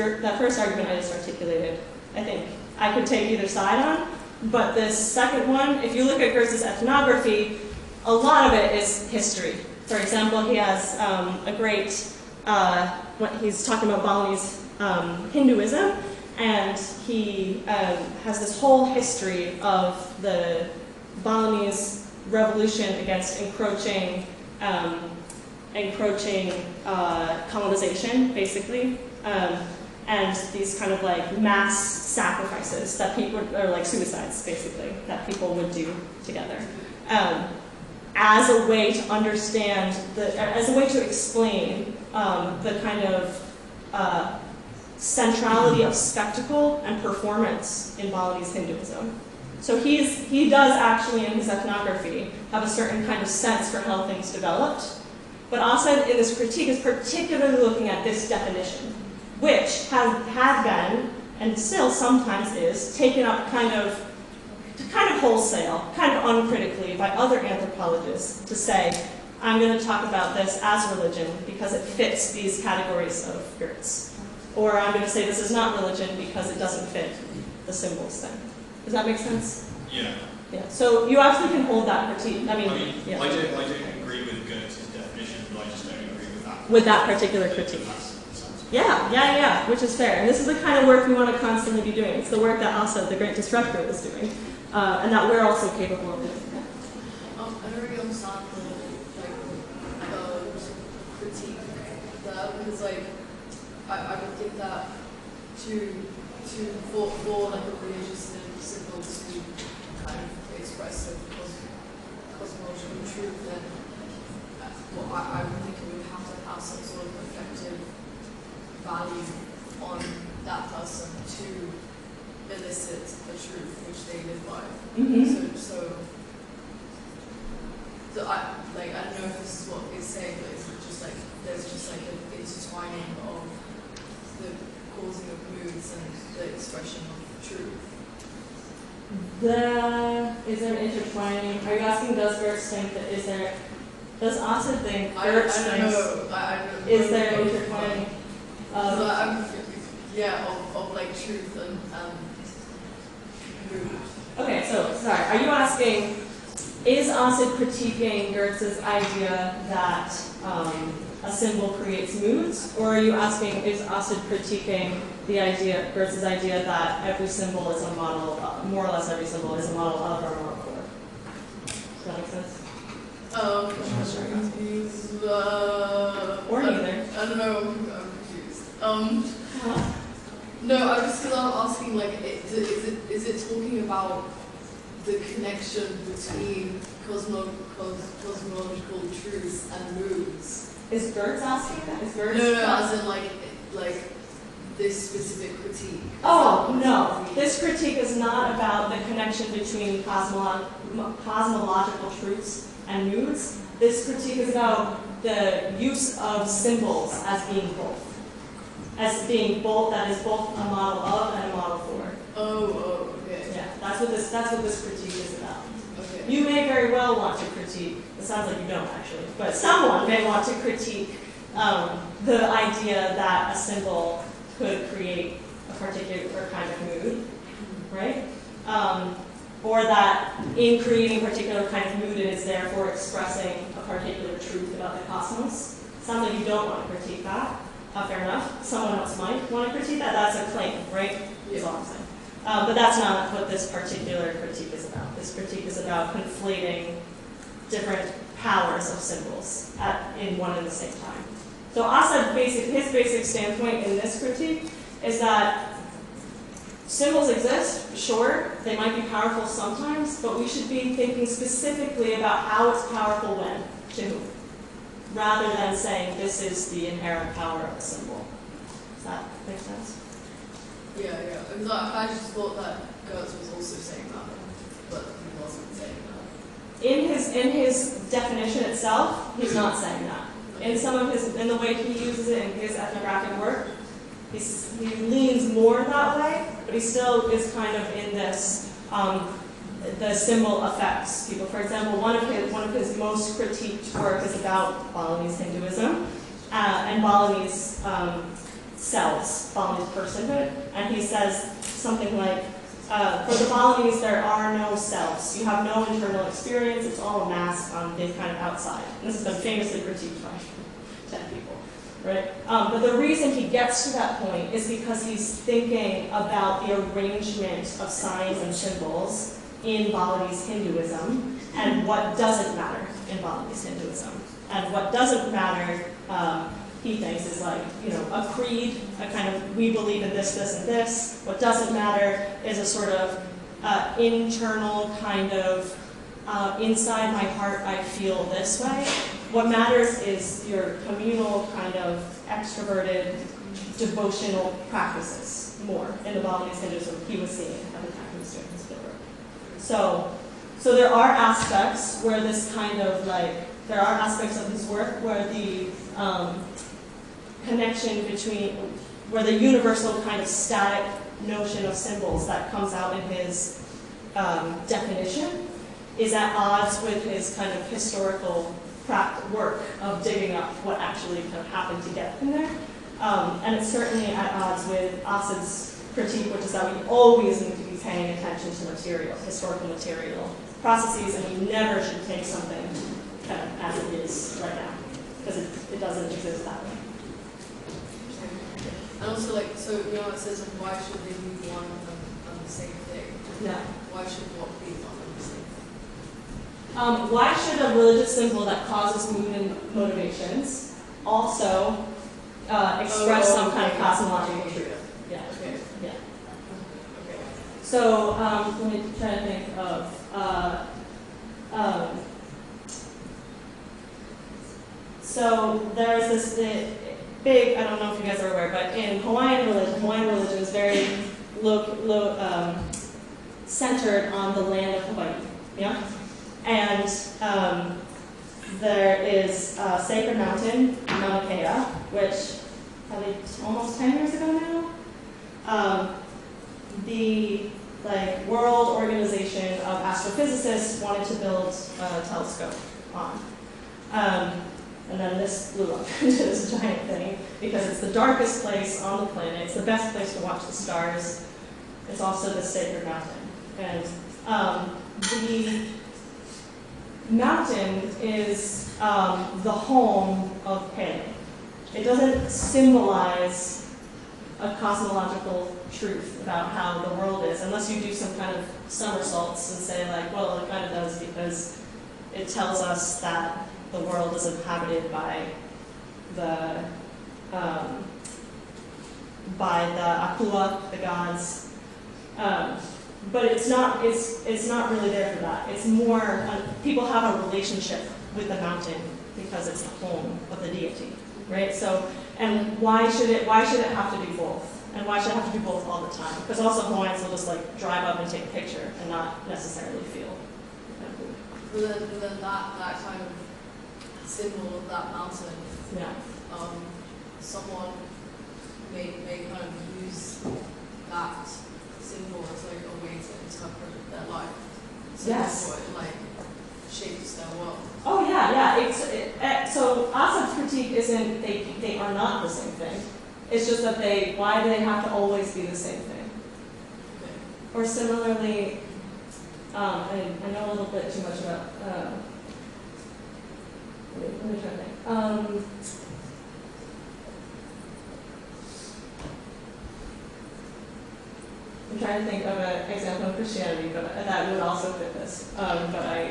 argument I just articulated, I think I could take either side on, but this second one, if you look at Gertz's ethnography, a lot of it is history. For example, he has a great, he's talking about Balinese Hinduism, and he has this whole history of the Balinese revolution against encroaching colonization, basically, and these kind of like mass sacrifices that people, or like suicides, basically, that people would do together. As a way to understand, as a way to explain the kind of centrality of spectacle and performance in Balinese Hinduism. So he does actually, in his ethnography, have a certain kind of sense for how things developed. But Assad, in this critique, is particularly looking at this definition, which had been, and still sometimes is, taken up kind of wholesale, kind of uncritically by other anthropologists to say, I'm going to talk about this as religion because it fits these categories of Gertz. Or I'm going to say this is not religion because it doesn't fit the symbols thing. Does that make sense? Yeah. Yeah. So you actually can hold that critique. Yeah. I don't agree with Gertz's definition, but I just don't agree with that. With that particular critique. Yeah, which is fair. And this is the kind of work we want to constantly be doing. It's the work that Assad, the great disruptor, was doing, and that we're also capable of doing. I don't really understand the critique there, because I would think that for like a religious symbol to kind of express a cosmological truth, then I would think it would have to have some sort of effective value on that person to elicit the truth which they live by. Mm-hmm. So I don't know if this is what it's saying, but it's just like there's just like an intertwining of the causing of moods and the expression of truth. Is there an intertwining? Are you asking, does Gertz think that does Assad think Gertz thinks? I don't know. Is there an intertwining? Of like truth and mood. Okay, so sorry. Are you asking, is Assad critiquing Gertz's idea that a symbol creates moods, or are you asking, is Assad critiquing Gertz's idea that every symbol is a model, more or less every symbol is a model of our moral code? Does that make sense? Or neither. I don't know. I'm confused. No, I'm asking, like, is it talking about the connection between cosmological truths and moods? Is Gertz asking that? Is Gertz? No, as in like this specific critique. Oh, no. This critique is not about the connection between cosmological truths and moods. This critique is about the use of symbols as being both. That is both a model of and a model for. Oh, okay. Yeah, that's what this critique is about. Okay. You may very well want to critique, it sounds like you don't actually, but someone may want to critique the idea that a symbol could create a particular kind of mood, right? Or that in creating a particular kind of mood, it is therefore expressing a particular truth about the cosmos. Sounds like you don't want to critique that. Fair enough. Someone else might want to critique that. That's a claim, right? Is all I'm saying. But that's not what this particular critique is about. This critique is about conflating different powers of symbols in one and the same time. So his basic standpoint in this critique is that symbols exist, sure, they might be powerful sometimes, but we should be thinking specifically about how it's powerful when, to whom, rather than saying this is the inherent power of a symbol. Does that make sense? Yeah. I just thought that Gertz was also saying that, but he wasn't saying that. In his definition itself, he's not saying that. In the way he uses it in his ethnographic work, he leans more that way, but he still is kind of in this, the symbol affects people. For example, one of his most critiqued work is about Balinese Hinduism and Balinese selves, Balinese personhood, and he says something like, for the Balinese, there are no selves. You have no internal experience. It's all a mask on the kind of outside. And this has been famously critiqued by 10 people, right? But the reason he gets to that point is because he's thinking about the arrangement of signs and symbols in Balinese Hinduism and what doesn't matter in Balinese Hinduism. And what doesn't matter, he thinks, is like, a creed, a kind of, we believe in this, this, and this. What doesn't matter is a sort of internal kind of, inside my heart I feel this way. What matters is your communal kind of extroverted devotional practices more in the Balinese Hinduism he was seeing at the time he was doing his fieldwork. So there are aspects where this kind of there are aspects of his work where the connection between, where the universal kind of static notion of symbols that comes out in his definition is at odds with his kind of historical work of digging up what actually kind of happened to get him there. And it's certainly at odds with Asad's critique, which is that we always need to be paying attention to historical material processes, and we never should take something kind of as it is right now, because it doesn't exist that way. And also, it says, why should they be one and the same thing? Yeah. Why should what be one and the same thing? Why should a religious symbol that causes mood and motivations also express some kind of cosmological truth? Yeah. Okay. Yeah. Okay. So let me try to think of. So there's this big, I don't know if you guys are aware, but in Hawaiian religion is very centered on the land of Hawaii. Yeah? And there is a sacred mountain, Mauna Kea, which probably almost 10 years ago now, the World Organization of Astrophysicists wanted to build a telescope on. And then this blew up into this giant thing because it's the darkest place on the planet. It's the best place to watch the stars. It's also the sacred mountain. And the mountain is the home of Pele. It doesn't symbolize a cosmological truth about how the world is, unless you do some kind of somersaults and say well, it kind of does because it tells us that the world is inhabited by the Akua, the gods. But it's not really there for that. It's more, people have a relationship with the mountain because it's the home of the deity, right? So, and why should it have to do both? And why should it have to do both all the time? Because also Hawaiians will just drive up and take a picture and not necessarily feel. But then that kind of symbol of that mountain, Yeah. someone may kind of use that symbol as a way to interpret their life. So Yes. it shapes their their world. Oh yeah. So Asad's critique isn't they are not the same thing. It's just that why do they have to always be the same thing? Okay. Or similarly, I know a little bit too much about. Let me try to think. I'm trying to think of an example of Christianity, but that would also fit this. But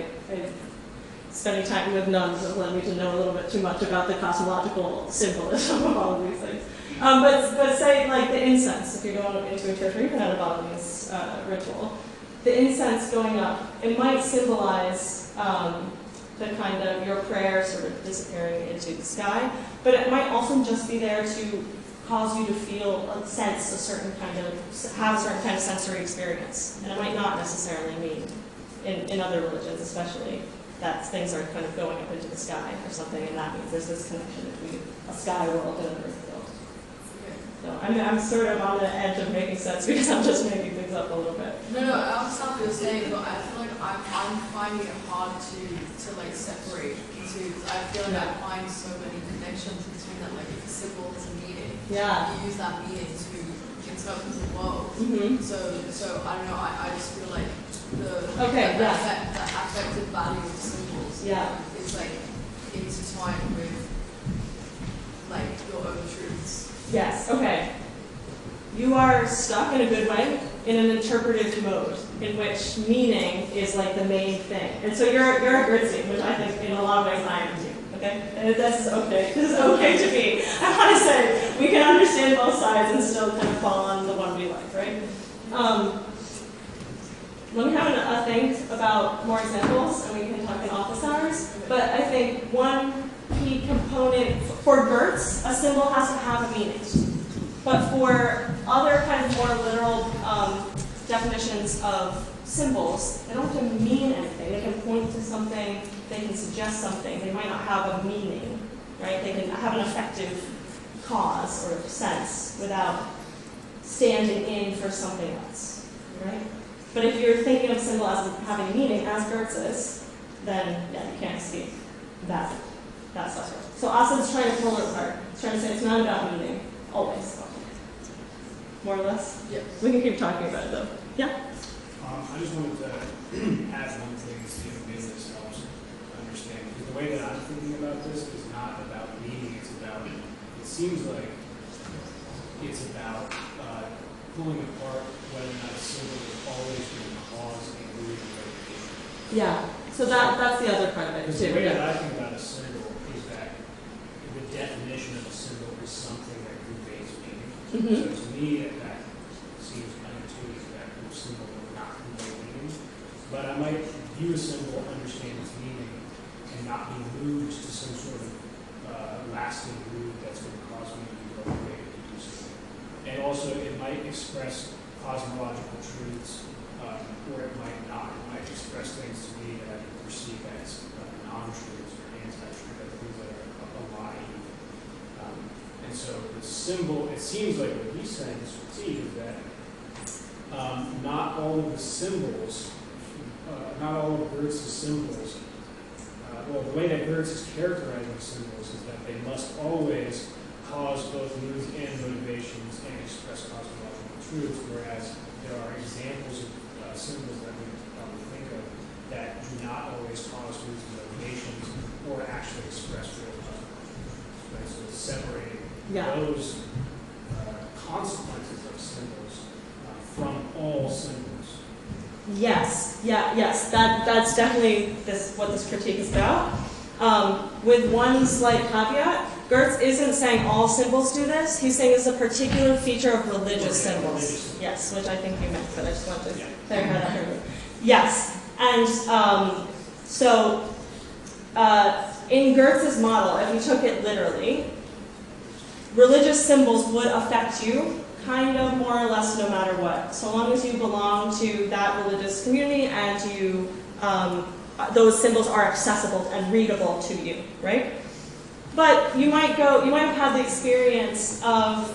spending time with nuns has led me to know a little bit too much about the cosmological symbolism of all of these things. But say like the incense, if you're going up into a church or even at a Balinese ritual, the incense going up, it might symbolize the kind of your prayer sort of disappearing into the sky, but it might also just be there to cause you to feel a sense, have a certain kind of sensory experience. And it might not necessarily mean, in other religions especially, that things are kind of going up into the sky or something, and that means there's this connection between a sky world and an earth world. So I'm sort of on the edge of making sense because I'm just making things up a little bit. No, I understand what you're saying, but I feel like I'm finding it hard to like separate the two, because I feel like I find so many connections between that, like if a symbol has a meaning, Yeah. you use that meaning to interpret the world. Mm-hmm. So I don't know, I just feel like the affective value of symbols is like intertwined with like your own truths. Yes, okay. You are stuck in a good way in an interpretive mode in which meaning is like the main thing. And so you're a Gertzi, which I think in a lot of ways I am too. Okay? And this is okay. This is okay to be. I want to say we can understand both sides and still kind of fall on the one we like, right? Let me have a think about more examples and we can talk in office hours. But I think one key component for Gertz, a symbol has to have a meaning. But for other kind of more literal definitions of symbols, they don't have to mean anything. They can point to something, they can suggest something. They might not have a meaning, right? They can have an effective cause or sense without standing in for something else, right? But if you're thinking of symbol as having meaning, as Gertz is, then yeah, you can't escape that stuff. So Asad's trying to pull it apart. He's trying to say it's not about meaning, always. More or less? Yes. We can keep talking about it though. Yeah? I just wanted to add one thing to see if maybe this helps understand. Because the way that I'm thinking about this is not about meaning, it seems like it's about pulling apart whether or not a symbol is always going to cause a mood or motivation. Yeah. So that's the other part of it Because too. the way that I think about a symbol is that the definition of a symbol is something that conveys meaning. Mm-hmm. So to me, that seems counterintuitive that a symbol will not convey meaning. But I might view a symbol, understand its meaning, and not be moved to some sort of lasting mood that's going to cause me to be motivated to do something. And also, it might express cosmological truths, or it might not. It might express things to me that I can perceive as non-truths or anti-truth, things that are a lie. And so the symbol, it seems like what he's saying is critique is that not all of the symbols, not all of Gertz's symbols, well, the way that Gertz is characterizing symbols is that they must always cause both moods and motivations and express cosmological truths, whereas there are examples of symbols that we probably think of that do not always cause moods and motivations or actually express real cosmological truths. Right? So it's separating those consequences of symbols from all symbols. Yes. Yes. That's definitely what this critique is about. With one slight caveat, Gertz isn't saying all symbols do this. He's saying it's a particular feature of religious symbols. Yes, which I think you meant, but I just want to clarify that for you. Yes, and so in Gertz's model, if you took it literally, religious symbols would affect you kind of more or less no matter what, so long as you belong to that religious community and you those symbols are accessible and readable to you, right? But you might have had the experience of,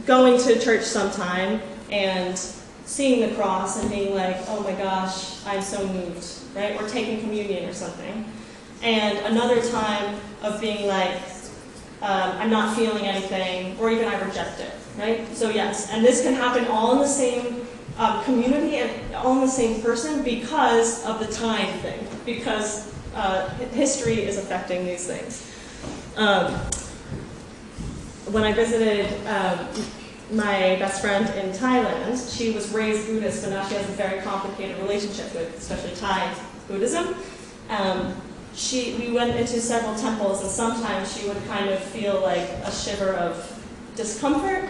going to church sometime and seeing the cross and being like, oh my gosh, I'm so moved, right? Or taking communion or something. And another time of being like, I'm not feeling anything, or even I reject it, right? So yes, and this can happen all in the same community and all in the same person because of the time thing, because history is affecting these things. When I visited my best friend in Thailand, she was raised Buddhist, but now she has a very complicated relationship with especially Thai Buddhism. We went into several temples, and sometimes she would kind of feel like a shiver of discomfort.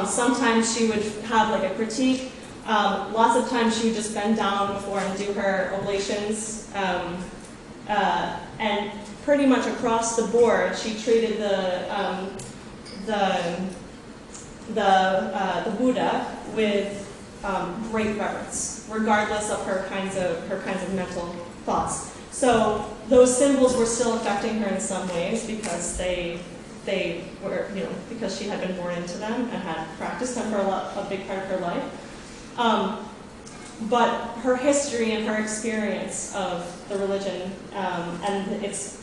Sometimes she would have like a critique. Lots of times she would just bend down before and do her oblations. And pretty much across the board, she treated the Buddha with great reverence, regardless of her kinds of mental thoughts. So those symbols were still affecting her in some ways because they were, because she had been born into them and had practiced them for a big part of her life. But her history and her experience of the religion and it's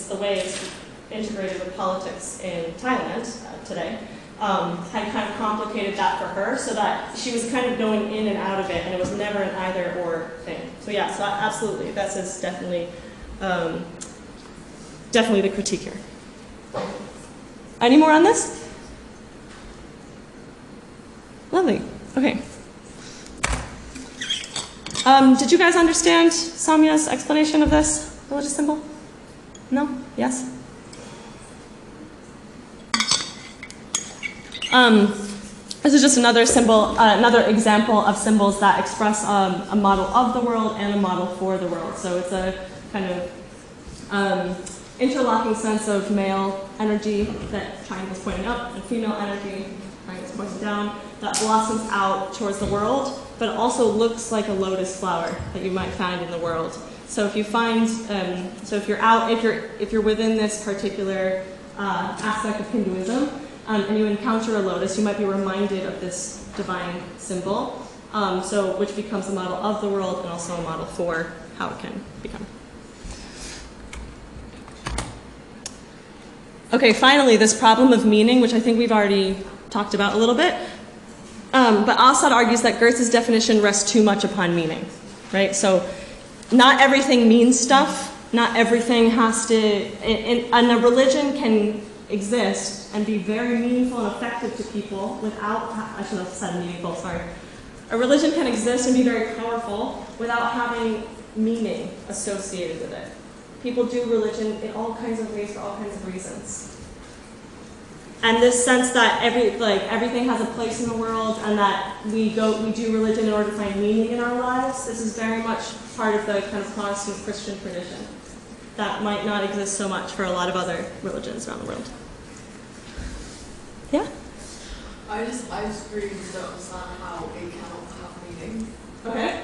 the way it's integrated with politics in Thailand today had kind of complicated that for her, so that she was kind of going in and out of it, and it was never an either or thing. So yeah, so absolutely, that's definitely the critique here. Any more on this? Lovely. Okay. Did you guys understand Samya's explanation of this religious symbol? No? Yes? This is just another symbol, another example of symbols that express a model of the world and a model for the world. So it's a kind of interlocking sense of male energy that triangle's pointing up, and female energy, triangle's pointing down, that blossoms out towards the world, but also looks like a lotus flower that you might find in the world. So if you find, so if you're out, if you're within this particular aspect of Hinduism, and you encounter a lotus, you might be reminded of this divine symbol, which becomes a model of the world and also a model for how it can become. Okay, finally, this problem of meaning, which I think we've already talked about a little bit. But Assad argues that Goethe's definition rests too much upon meaning, right? So not everything means stuff. Not everything has to, and a religion can exist and be very meaningful and effective to people without, I should have said meaningful, sorry. A religion can exist and be very powerful without having meaning associated with it. People do religion in all kinds of ways for all kinds of reasons. And this sense that everything has a place in the world and that we do religion in order to find meaning in our lives, this is very much part of the kind of Protestant Christian tradition that might not exist so much for a lot of other religions around the world. Yeah? I just really don't understand how it cannot have meaning. Okay.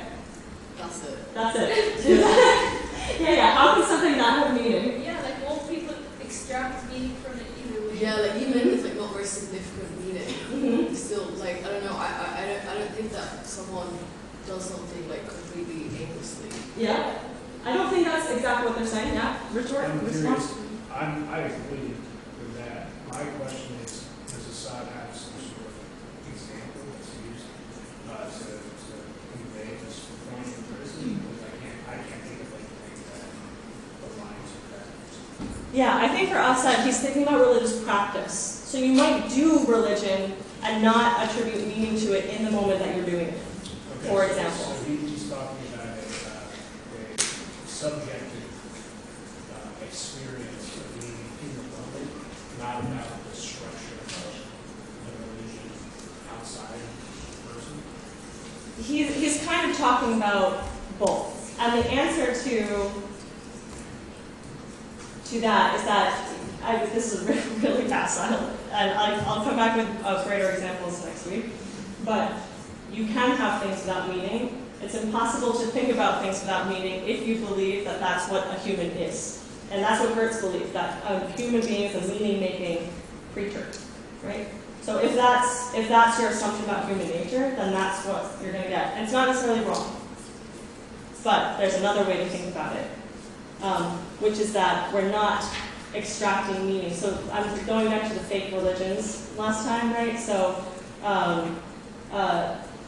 That's it. That's it. yeah. How can something not have meaning? Yeah, like most people extract meaning from it either way. Yeah, like even if it's like not very significant meaning, it's still like I don't know. I don't think that someone does something like completely aimlessly. Yeah. I don't think that's exactly what they're saying. Yeah. Retort. I'm Response. curious. I agree with that. My question is, does Assad have some sort of example that's used to convey this point of criticism? Because I can't think of anything that aligns with that. Yeah, I think for Assad, he's thinking about religious practice. So you might do religion and not attribute meaning to it in the moment that you're doing it. Okay, For example. So he's talking about a subjective experience of being in the moment, not about the structure of the religion outside of the person. He's kind of talking about both. And the answer to that is that, this is really fast, I'll come back with greater examples next week, but you can have things without meaning. It's impossible to think about things without meaning if you believe that that's what a human is. And that's what Goethe believed, that a human being is a meaning-making creature, right? So if that's your assumption about human nature, then that's what you're going to get. And it's not necessarily wrong. But there's another way to think about it, which is that we're not extracting meaning. So I'm going back to the fake religions last time, right? So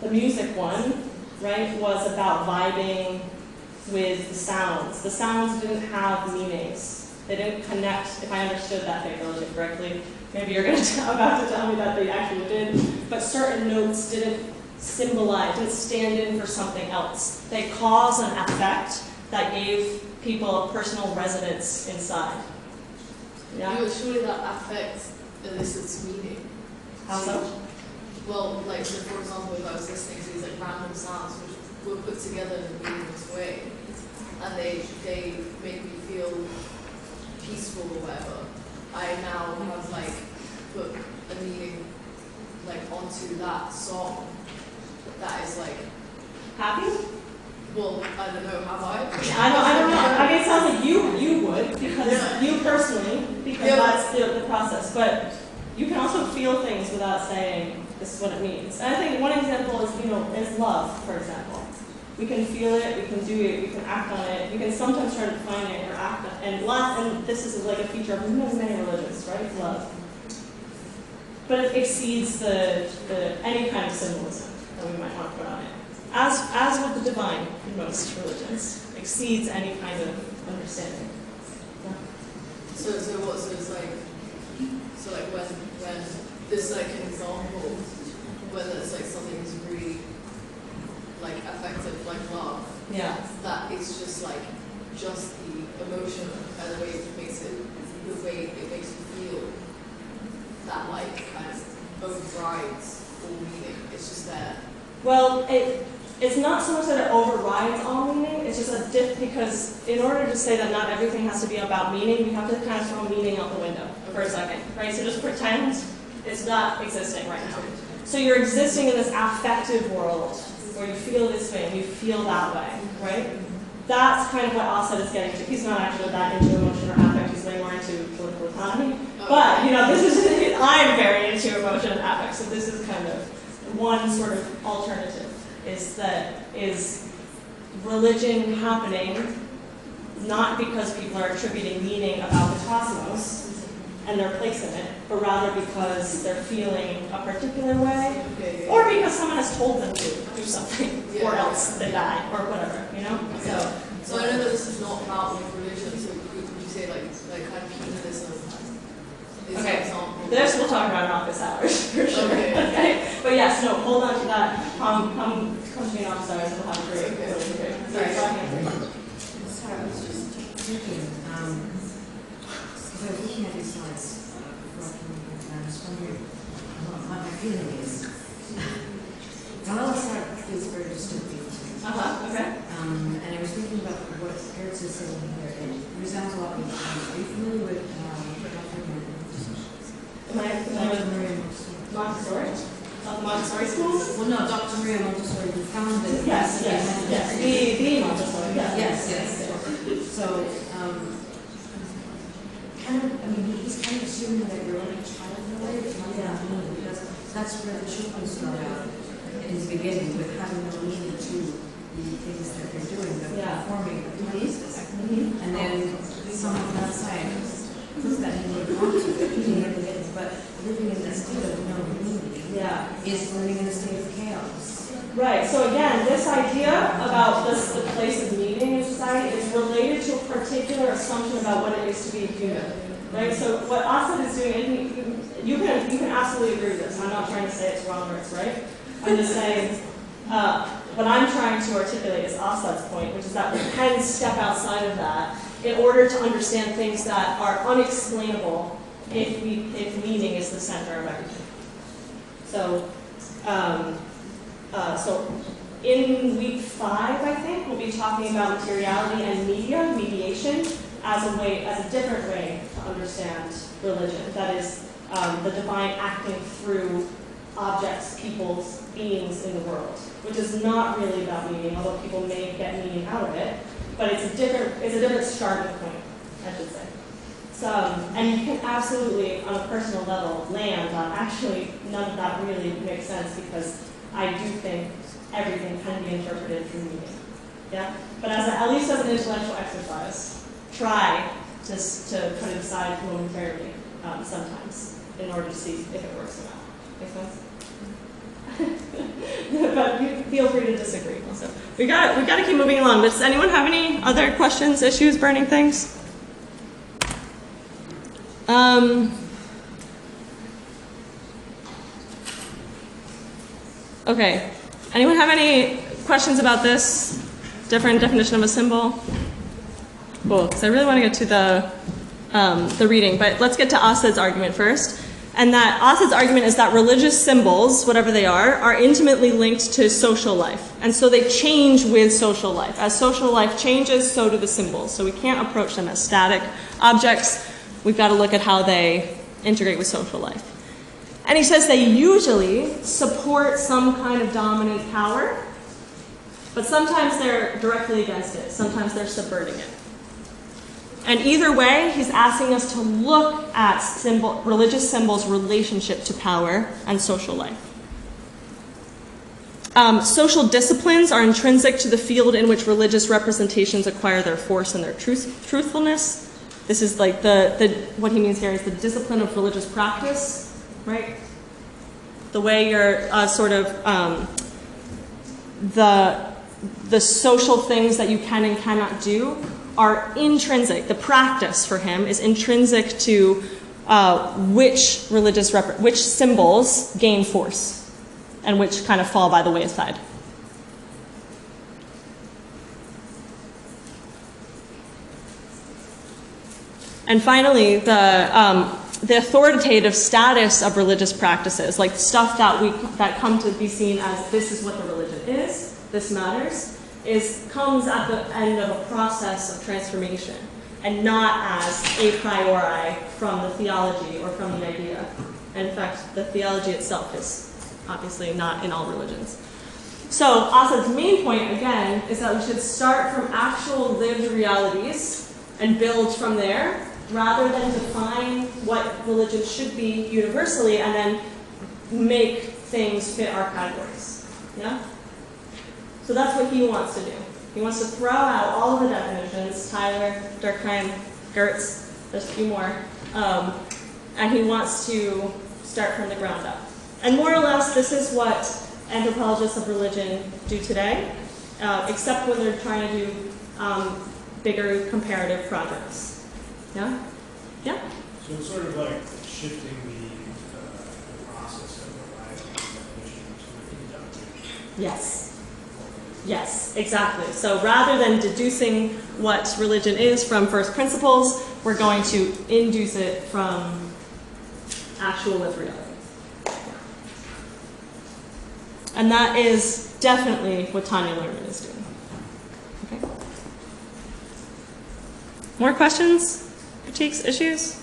the music one, right, was about vibing with the sounds. The sounds didn't have meanings. They didn't connect, if I understood that fake religion correctly. Maybe you're about to tell me that they actually did. But certain notes didn't symbolize, didn't stand in for something else. They caused an effect that gave people a personal resonance inside. Yeah? Surely that affect elicits meaning. How so? Well, like, so for example, if I was listening to these like random sounds which were put together in a meaningless way, and they make me feel peaceful or whatever, I now have like put a meaning like onto that song that is like Happy? well, I don't know, have I? I don't know. I mean, it sounds like you would, because you personally, because that's the process. But you can also feel things without saying this is what it means. And I think one example is, is love, for example. We can feel it, we can do it, we can act on it, we can sometimes try to define it or act on it. And this is like a feature of many religions, right? Love. But it exceeds the any kind of symbolism that we might want to put on it. As with the divine in most religions, exceeds any kind of understanding. Yeah. So it's like when there's like an example when it's like something is really like affective, like love. Yeah. That it's just like just the emotion and the way it makes you feel that like kind of overrides all meaning. It's just there. Well, it's not so much that it overrides all meaning, it's just because in order to say that not everything has to be about meaning, we have to kind of throw meaning out the window for a second, right? So just pretend it's not existing right now. So you're existing in this affective world where you feel this way and you feel that way, right? That's kind of what Asad is getting to. He's not actually that into emotion or affect, he's way more into political economy. But, I'm very into emotion and affect, so this is kind of one sort of alternative. Is religion happening not because people are attributing meaning about the cosmos and their place in it, but rather because they're feeling a particular way, or because someone has told them to do something, or else they die, or whatever, So I know that this is not about like religion, so would you say like kind of hedonism is an example? This we'll talk about in office hours, for sure. Okay. But yes, no, hold on to that. Come to me in office hours and we'll have a great. Sorry, go ahead. Sorry, I was just thinking, because I was looking at these slides before I came here, and I was wondering what my feeling is. Dallas feels very dystopian to me. Okay. And I was thinking about what Gertz is saying here. It resounds a lot with, are you familiar with Dr. Maria Montessori? Of Montessori schools? Well, no, Dr. Maria Montessori, who founded Yes. The Montessori, Yes. So, he's kind of assuming that you're like a child in a way, but not that meaning, because that's where the children start out in the beginning, with having no meaning to the things that they're doing, they're performing the practices. And then someone outside puts that in your onto it, but living in this state of no meaning is living in a state of chaos. Right, so again, this idea about the place of meaning in society is related to a particular assumption about what it is to be human. Right, so what Asad is doing, and you can absolutely agree with this. I'm not trying to say it's wrong or it's right. I'm just saying what I'm trying to articulate is Asad's point, which is that we can step outside of that in order to understand things that are unexplainable if meaning is the center of everything. So, in week 5, I think, we'll be talking about materiality and mediation as a different way to understand religion. That is, the divine acting through objects, peoples, beings in the world, which is not really about meaning, although people may get meaning out of it. But it's a different starting point, I should say. And you can absolutely, on a personal level, land on actually none of that really makes sense because I do think everything can be interpreted through meaning. Yeah? But at least as an intellectual exercise, try to put it aside momentarily sometimes in order to see if it works or not. Make sense? But you feel free to disagree also. We got to keep moving along. Does anyone have any other questions, issues, burning things? Okay. Anyone have any questions about this? Different definition of a symbol? Cool, because I really want to get to the reading, but let's get to Osid's argument first. And that Osid's argument is that religious symbols, whatever they are intimately linked to social life. And so they change with social life. As social life changes, so do the symbols. So we can't approach them as static objects. We've got to look at how they integrate with social life. And he says they usually support some kind of dominant power, but sometimes they're directly against it. Sometimes they're subverting it. And either way, he's asking us to look at religious symbols' relationship to power and social life. Social disciplines are intrinsic to the field in which religious representations acquire their force and their truthfulness. This is like what he means here is the discipline of religious practice, right? The way you're the social things that you can and cannot do are intrinsic. The practice for him is intrinsic to which symbols gain force and which kind of fall by the wayside. And finally, the authoritative status of religious practices, like stuff that come to be seen as this is what the religion is, this matters, comes at the end of a process of transformation and not as a priori from the theology or from the idea. And in fact, the theology itself is obviously not in all religions. So Osid's main point, again, is that we should start from actual lived realities and build from there, rather than define what religion should be universally and then make things fit our categories. Yeah? So that's what he wants to do. He wants to throw out all of the definitions, Tyler, Durkheim, Gertz, there's a few more, and he wants to start from the ground up. And more or less, this is what anthropologists of religion do today, except when they're trying to do bigger comparative projects. Yeah? Yeah? So it's sort of like shifting the process of arriving at definition to inductive. Yes. Yes, exactly. So rather than deducing what religion is from first principles, we're going to induce it from actual lived reality. And that is definitely what Tanya Lerman is doing. Okay. More questions? Critiques? Issues?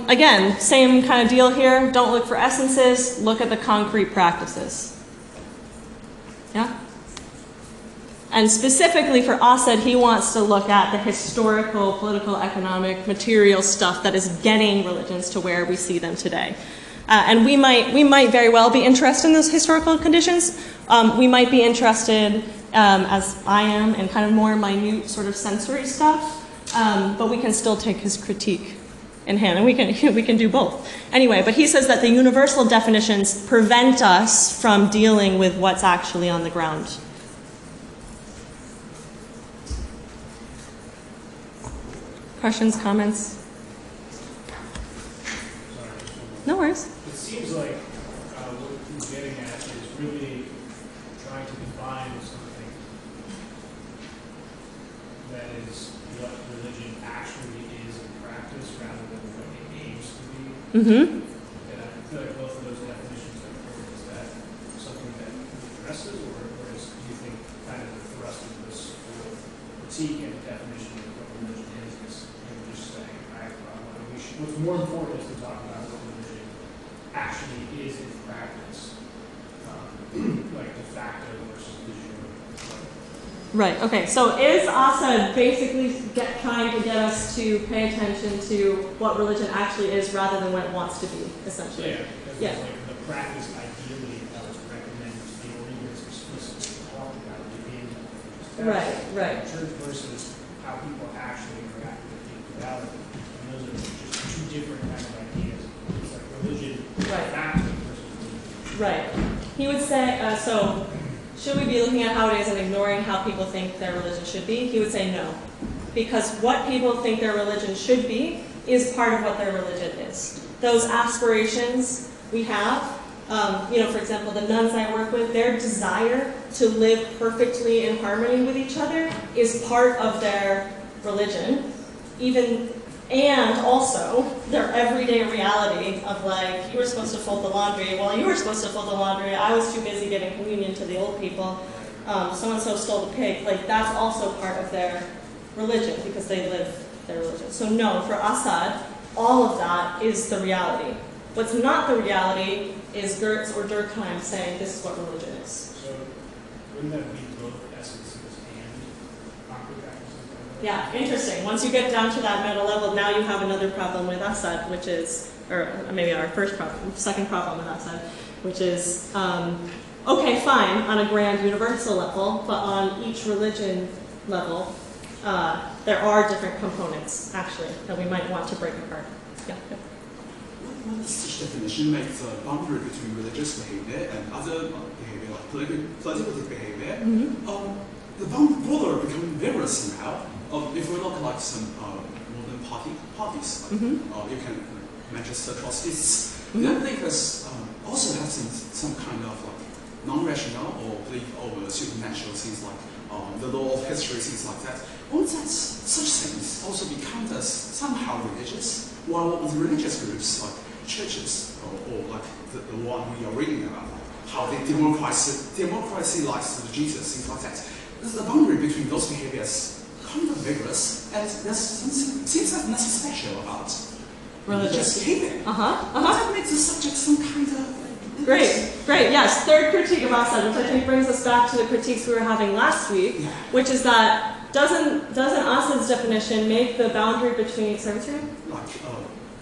Again, same kind of deal here. Don't look for essences. Look at the concrete practices. Yeah? And specifically for Osid, he wants to look at the historical, political, economic, material stuff that is getting religions to where we see them today. And we might very well be interested in those historical conditions. We might be interested, as I am, in kind of more minute sort of sensory stuff. But we can still take his critique in hand, and we can do both. Anyway, but he says that the universal definitions prevent us from dealing with what's actually on the ground. Questions, comments? No worries. It seems like what he's getting at is really trying to define something that is what religion actually is in practice rather than what it aims to be. Mm-hmm. And I feel like both of those definitions are important. Is that something that he addresses, or do you think kind of the thrust of this whole critique and definition of what religion is just saying, what's more important is to talk about what religion actually is in practice, like de facto versus de jure. Right, okay, so is Assad basically trying to get us to pay attention to what religion actually is rather than what it wants to be, essentially? Yeah, because Yeah. like the practice ideally that was recommended to the leaders explicitly talked about it being Right. church versus how people actually interact with the reality. And those are just two different kinds of ideas. It's like religion, Right. fact versus religion. Right. He would say, so should we be looking at how it is and ignoring how people think their religion should be? He would say no. Because what people think their religion should be is part of what their religion is. Those aspirations we have, for example, the nuns I work with, their desire to live perfectly in harmony with each other is part of their religion. And also their everyday reality of like, you were supposed to fold the laundry, well, you were supposed to fold the laundry, I was too busy giving communion to the old people, so-and-so stole the pig, like that's also part of their religion because they live their religion. So no, for Assad, all of that is the reality. What's not the reality is Gertz or Durkheim saying this is what religion is. So wouldn't that be both essences and concrete practices? Yeah, interesting. Once you get down to that meta level, now you have another problem with Assad, which is, or maybe our second problem with Assad, which is, okay, fine, on a grand universal level, but on each religion level, there are different components, actually, that we might want to break apart. Yeah. What does such definition make the boundary between religious behavior and other behavior, like political behavior? The border becoming very somehow. If we look like some modern parties, like you can Manchester Trotskyists, then they also have some kind of like non-rational or belief over supernatural things like the law of history, things like that. All that such things also become as somehow religious, while the religious groups like churches or like the one we are reading about, like how the democracy likes Jesus, things like that. The boundary between those behaviors kind of vigorous, and there's seems like nothing special about religious behavior. That makes the subject some kind of Great, yes. Third critique of Assad, which I think brings us back to the critiques we were having last week, which is that doesn't Assad's definition make the boundary between like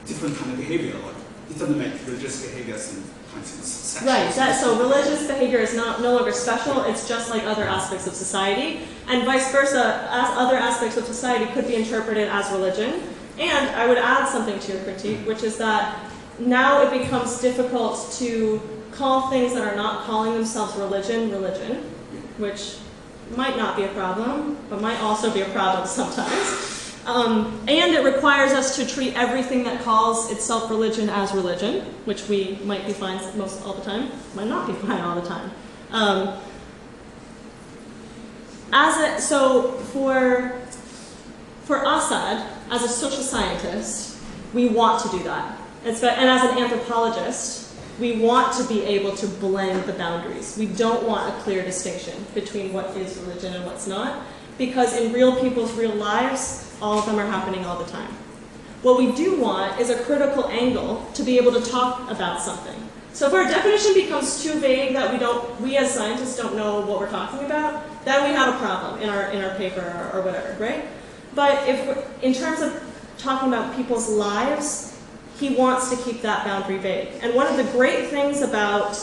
different kind of behavior, like it doesn't make religious behavior some kind of special. Right, so religious behavior is no longer special, it's just like other aspects of society, and vice versa, as other aspects of society could be interpreted as religion. And I would add something to your critique, which is that now it becomes difficult to call things that are not calling themselves religion, which might not be a problem, but might also be a problem sometimes. And it requires us to treat everything that calls itself religion as religion, which we might be fine most all the time, might not be fine all the time. So for Assad, as a social scientist, we want to do that. And as an anthropologist, we want to be able to blend the boundaries. We don't want a clear distinction between what is religion and what's not, because in real people's real lives, all of them are happening all the time. What we do want is a critical angle to be able to talk about something. So if our definition becomes too vague that we as scientists don't know what we're talking about, then we have a problem in our paper or whatever, right? But in terms of talking about people's lives, he wants to keep that boundary vague. And one of the great things about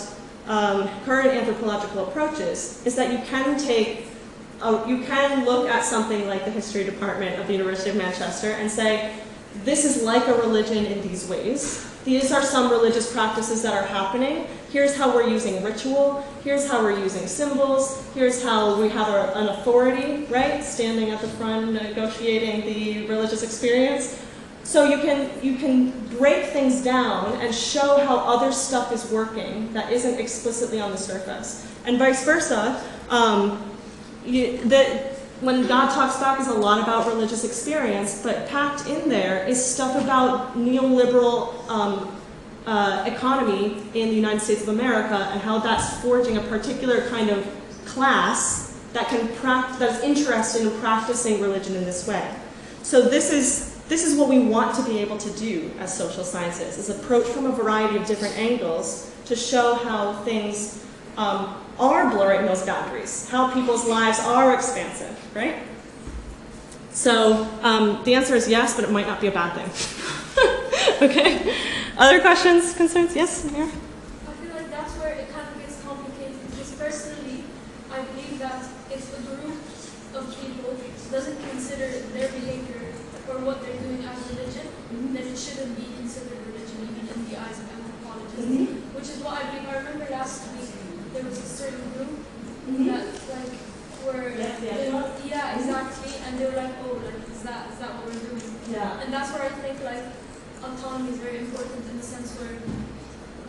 current anthropological approaches is that you can look at something like the history department of the University of Manchester and say, this is like a religion in these ways. These are some religious practices that are happening. Here's how we're using ritual. Here's how we're using symbols. Here's how we have an authority, right, standing at the front negotiating the religious experience. So you can break things down and show how other stuff is working that isn't explicitly on the surface. And vice versa, when God Talks Back is a lot about religious experience, but packed in there is stuff about neoliberal economy in the United States of America and how that's forging a particular kind of class that is interested in practicing religion in this way. So this is what we want to be able to do as social scientists, is approach from a variety of different angles to show how things are blurring those boundaries, how people's lives are expansive, right? So the answer is yes, but it might not be a bad thing. Okay. Other questions, concerns? Yes, Amir? I feel like that's where it kind of gets complicated because personally, I believe that if a group of people doesn't consider their behavior or what they're doing as religion, then it shouldn't be considered religion even in the eyes of anthropologists. Which is what I believe. I remember last week there was a certain group that like were yeah, exactly, and they were like, oh, like is that what we're doing? Yeah. And that's where I think like autonomy is very important in the sense where,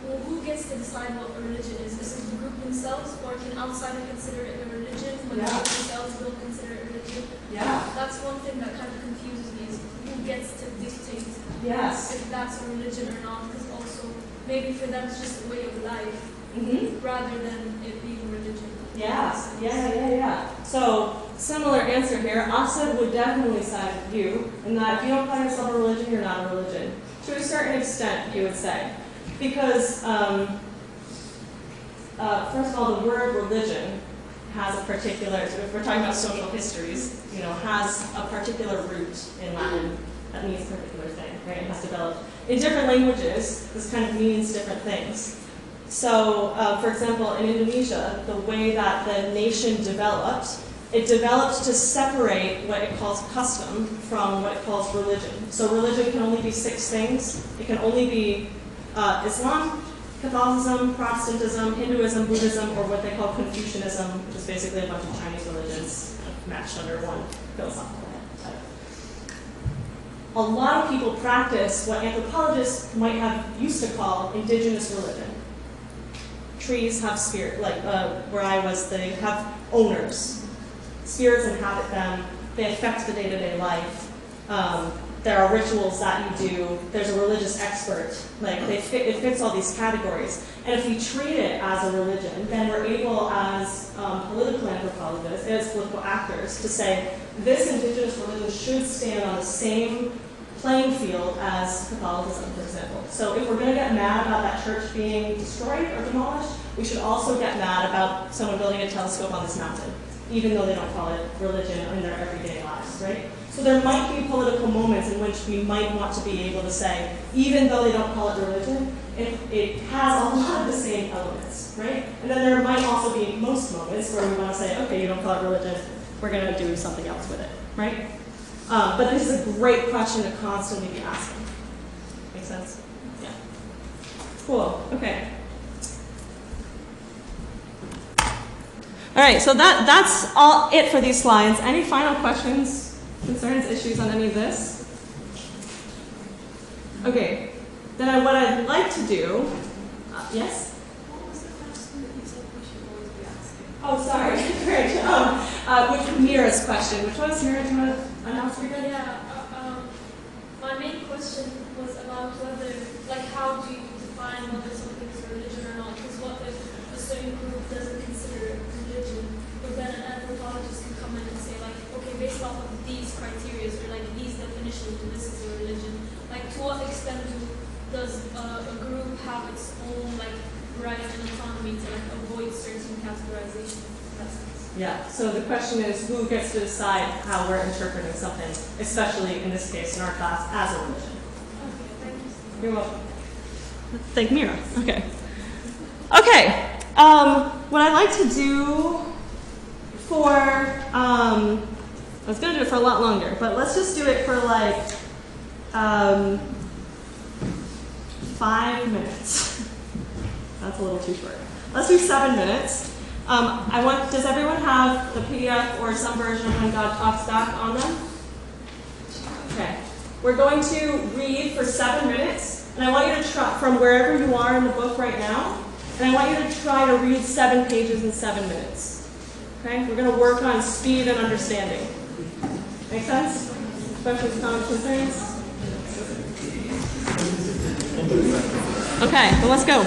well, who gets to decide what a religion is? Is it the group themselves, or can outsiders consider it a religion when the group themselves don't consider it a religion? Yeah. That's one thing that kind of confuses me, is who gets to dictate Yes. if that's a religion or not, because also maybe for them it's just a way of life rather than it being religion. Yeah. So, similar answer here. Asad would definitely side with you in that if you don't call yourself a religion, you're not a religion. To a certain extent, he would say. Because, first of all, the word religion has a particular, if we're talking about social histories, has a particular root in Latin that means a particular thing, right? It has developed. In different languages, this kind of means different things. So, for example, in Indonesia, the way that the nation developed, it developed to separate what it calls custom from what it calls religion. So religion can only be 6 things. It can only be Islam, Catholicism, Protestantism, Hinduism, Buddhism, or what they call Confucianism, which is basically a bunch of Chinese religions matched under one philosophical head. A lot of people practice what anthropologists might have used to call indigenous religion. Trees have spirit, like where I was, they have owners. Spirits inhabit them. They affect the day-to-day life. There are rituals that you do. There's a religious expert. Like it fits all these categories. And if we treat it as a religion, then we're able, as political anthropologists, as political actors, to say this indigenous religion should stand on the same playing field as Catholicism, for example. So if we're going to get mad about that church being destroyed or demolished, we should also get mad about someone building a telescope on this mountain, even though they don't call it religion in their everyday lives, right? So there might be political moments in which we might want to be able to say, even though they don't call it religion, it has a lot of the same elements, right? And then there might also be most moments where we want to say, okay, you don't call it religion, we're going to do something else with it, right? But this is a great question to constantly be asking. Make sense? Yeah. Cool. Okay. All right, so that's all it for these slides. Any final questions, concerns, issues on any of this? Okay. Then what I'd like to do, yes? What was the question that you said we should always be asking? Oh, sorry. Great. Which Mira's question. Which was Mira? Do you want to announce it again? Yeah, my main question was about whether, like, how do you define whether something is a religion or not? Because what if a certain group doesn't consider it religion, but then an anthropologist can come in and say, like, okay, based off of these criteria or like these definitions, this is a religion. Like, to what extent does a group have its own like right and autonomy to like avoid certain categorization? Yeah, so the question is who gets to decide how we're interpreting something, especially in this case in our class as a religion. Okay, thank you. You're welcome. Thank Mira. Okay. Okay. What I'd like to do for, I was going to do it for a lot longer, but let's just do it for like 5 minutes. That's a little too short. Let's do 7 minutes. Does everyone have the PDF or some version of When God Talks Back on them? Okay. We're going to read for 7 minutes, and I want you to try, from wherever you are in the book right now, and I want you to try to read 7 pages in 7 minutes. Okay? We're going to work on speed and understanding. Make sense? Questions, comments, concerns? Okay, well, let's go.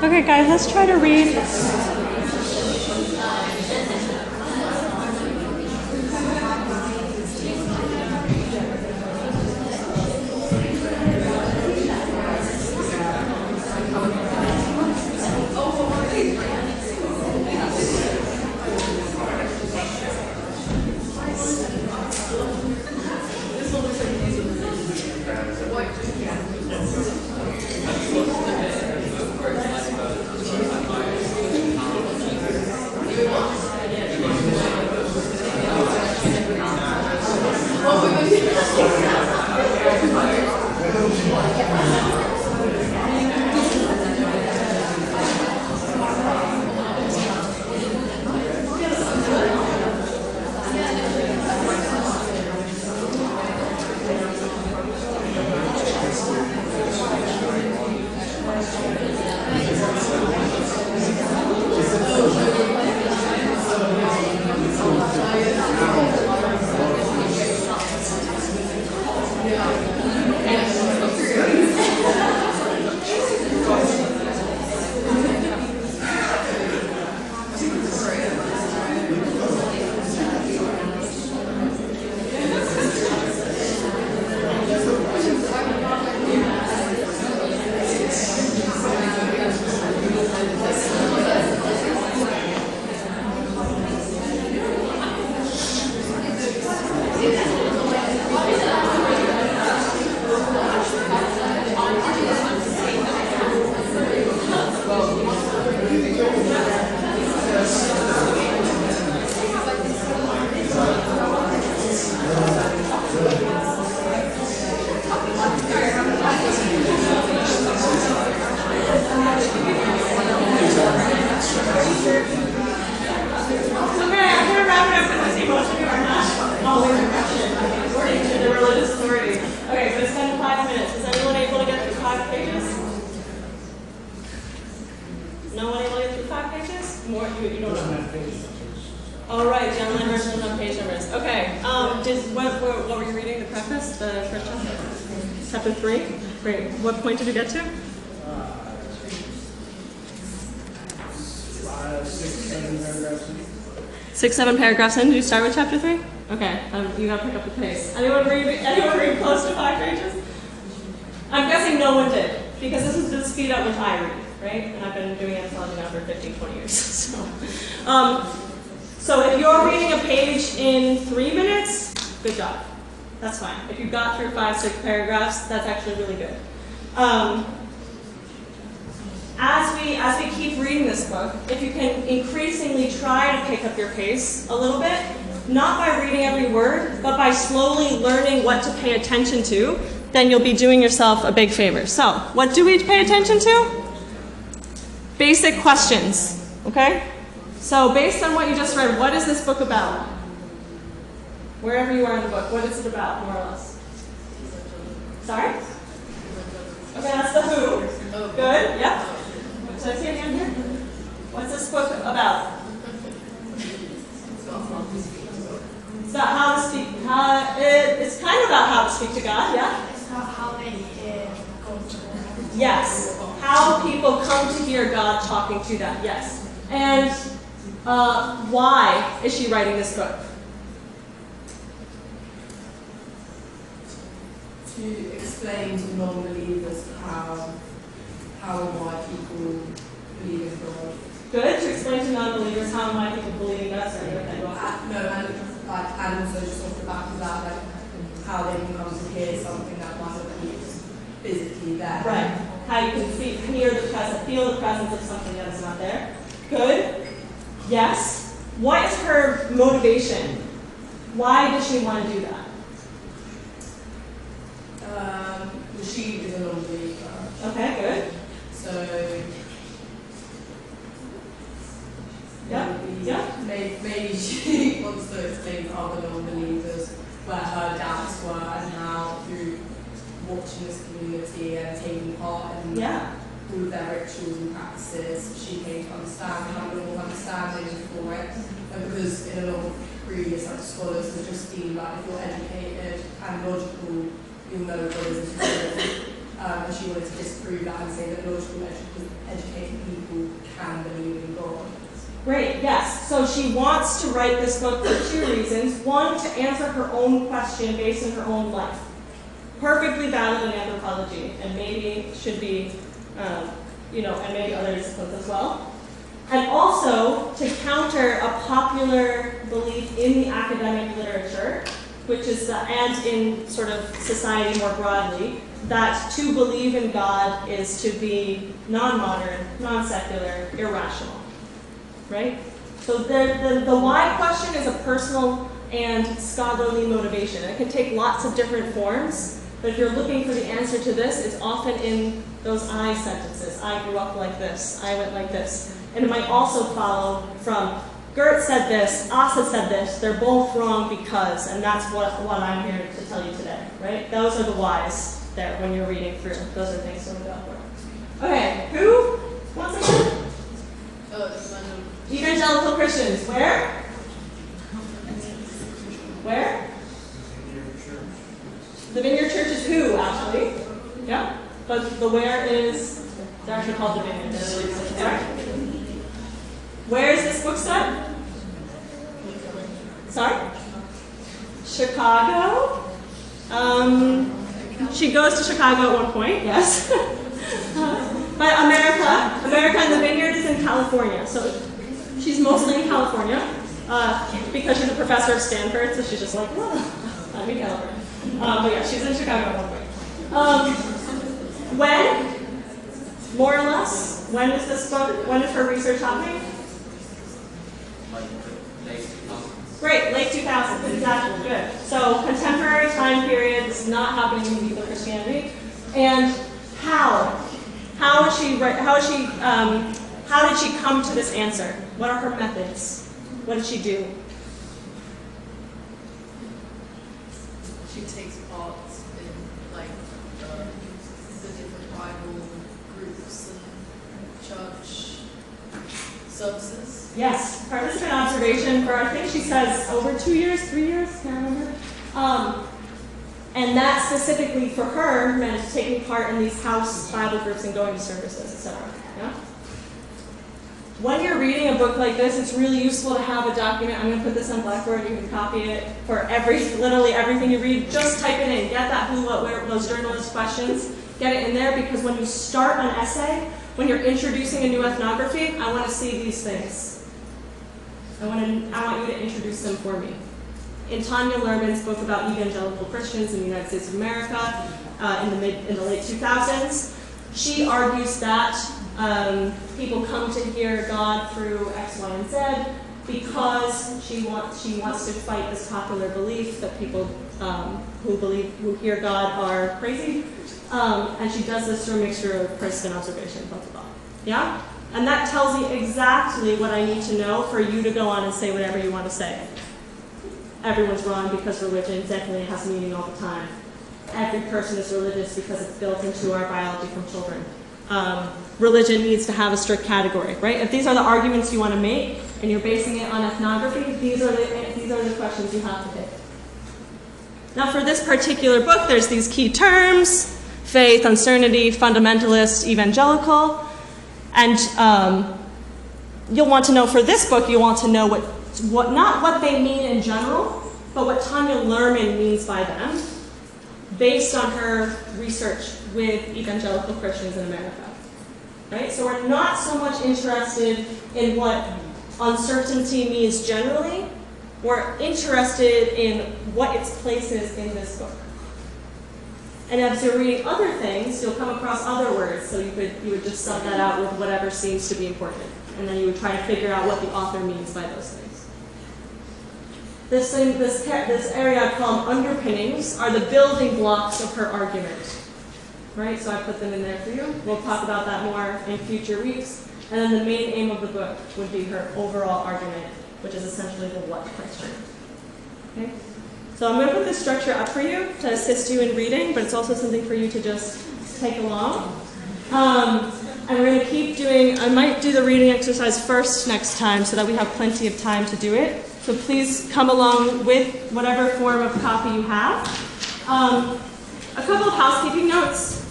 Okay, guys, let's try to read. more, you don't Doesn't know. have page numbers. All right, the online version doesn't have page numbers. Okay, what were you reading, the preface, the first chapter? Chapter 3? Great. What point did you get to? 6, 7 paragraphs in. 6, 7 paragraphs in. Did you start with chapter 3? Okay, you gotta pick up the pace. Anyone read close to 5 pages? I'm guessing no one did, because this is the speed at which I read, right? And I've been doing anthology now for 15, 20 years. So if you're reading a page in 3 minutes, good job. That's fine. If you got through 5, 6 paragraphs, that's actually really good. As we keep reading this book, if you can increasingly try to pick up your pace a little bit, not by reading every word, but by slowly learning what to pay attention to, then you'll be doing yourself a big favor. So, what do we pay attention to? Basic questions, okay? So, based on what you just read, what is this book about? Wherever you are in the book, what is it about, more or less? Sorry? Okay, that's the who. Good, yep. Should I see it again here? What's this book about? It's about how to speak. It's kind of about how to speak to God, yeah? It's not how many go to. Yes. How people come to hear God talking to them, yes. And why is she writing this book? To explain to non-believers how and why people believe in God. Good, to explain to non-believers how and why people believe in God. Sorry, okay, go on. And also just off the back of that, like how they can come to hear something that might not be physically there. Right. How you can hear the presence, feel the presence of something that is not there. Good. Yes. What is her motivation? Why does she want to do that? She is a non-believer. Okay, good. So maybe she wants to explain to other non-believers where her doubts were and how through watching this community and taking part in all of their rituals and practices, she came to understand and have a more understanding for it. And because in a lot of previous scholars have just been like, if you're educated and logical, you'll know God is intelligent. And she wanted to disprove that and say that logical, educated people can believe in God. Great, yes. So she wants to write this book for 2 reasons. One, to answer her own question based on her own life. Perfectly valid in anthropology, and maybe should be, and maybe other disciplines as well. And also to counter a popular belief in the academic literature, which is, and in sort of society more broadly, that to believe in God is to be non-modern, non-secular, irrational. Right? So the why question is a personal and scholarly motivation. It can take lots of different forms, but if you're looking for the answer to this, it's often in those I sentences. I grew up like this. I went like this. And it might also follow from Gert said this, Asa said this, they're both wrong because, and that's what I'm here to tell you today, right? Those are the whys there when you're reading through. Those are things to look out for. Okay, who? Once again? Evangelical Christians. Where? Where? The Vineyard Church is who, actually? Yeah? But the where is, they're actually called the Vineyard. Sorry? Where is this book set? Sorry? Chicago? She goes to Chicago at one point, yes. But America and the Vineyard is in California. So she's mostly in California because she's a professor at Stanford, so she's just like, well, I'm in California. But yeah, she's in Chicago at one point. When? More or less? When is this book, when is her research happening? Great, late 2000s, exactly, good. So contemporary time period, this is not happening in medieval Christianity. And how? How did she come to this answer? What are her methods? What did she do? She takes part in the different Bible groups and church services. Yes, participant observation for, I think she says, over 2 years, 3 years, can't remember. And that specifically for her meant taking part in these house Bible groups and going to services, etc. Yeah? When you're reading a book like this, it's really useful to have a document. I'm going to put this on Blackboard. You can copy it for literally everything you read. Just type it in. Get that who, what, where, those journalist questions. Get it in there because when you start an essay, when you're introducing a new ethnography, I want to see these things. I want you to introduce them for me. In Tanya Lerman's book about evangelical Christians in the United States of America in the late 2000s, she argues that people come to hear God through X, Y, and Z because she wants to fight this popular belief that people who hear God are crazy, and she does this through a mixture of participant observation, blah, blah, blah. Yeah? And that tells me exactly what I need to know for you to go on and say whatever you want to say. Everyone's wrong because religion definitely has meaning all the time. Every person is religious because it's built into our biology from children. Religion needs to have a strict category, right? If these are the arguments you want to make and you're basing it on ethnography, these are the questions you have to pick. Now for this particular book, there's these key terms: faith, uncertainty, fundamentalist, evangelical. And you'll want to know for this book, you'll want to know not what they mean in general, but what Tanya Lerman means by them, based on her research with evangelical Christians in America. Right? So we're not so much interested in what uncertainty means generally. We're interested in what its place is in this book. And as you're reading other things, you'll come across other words, so you would just sub that out with whatever seems to be important. And then you would try to figure out what the author means by those things. This area called underpinnings are the building blocks of her argument. Right? So I put them in there for you. We'll talk about that more in future weeks. And then the main aim of the book would be her overall argument, which is essentially the what question. Okay? So I'm going to put this structure up for you to assist you in reading, but it's also something for you to just take along. And we're going to keep doing, I might do the reading exercise first next time so that we have plenty of time to do it. So please come along with whatever form of copy you have. A couple of housekeeping notes.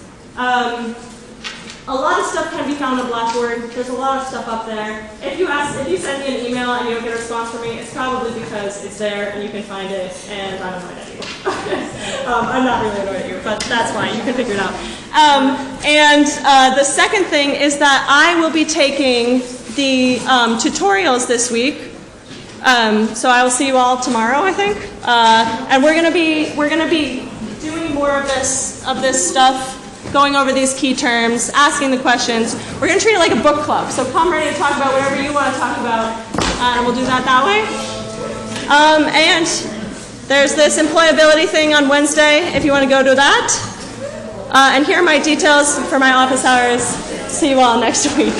A lot of stuff can be found on Blackboard. There's a lot of stuff up there. If you send me an email and you don't get a response from me, it's probably because it's there and you can find it, and I'm annoyed at you. I'm not really annoyed at you, but that's fine. You can figure it out. And the second thing is that I will be taking the tutorials this week. So I will see you all tomorrow, I think. And we're gonna be doing more of this stuff, going over these key terms, asking the questions. We're going to treat it like a book club. So come ready to talk about whatever you want to talk about, and we'll do that way. And there's this employability thing on Wednesday if you want to go to that. And here are my details for my office hours. See you all next week.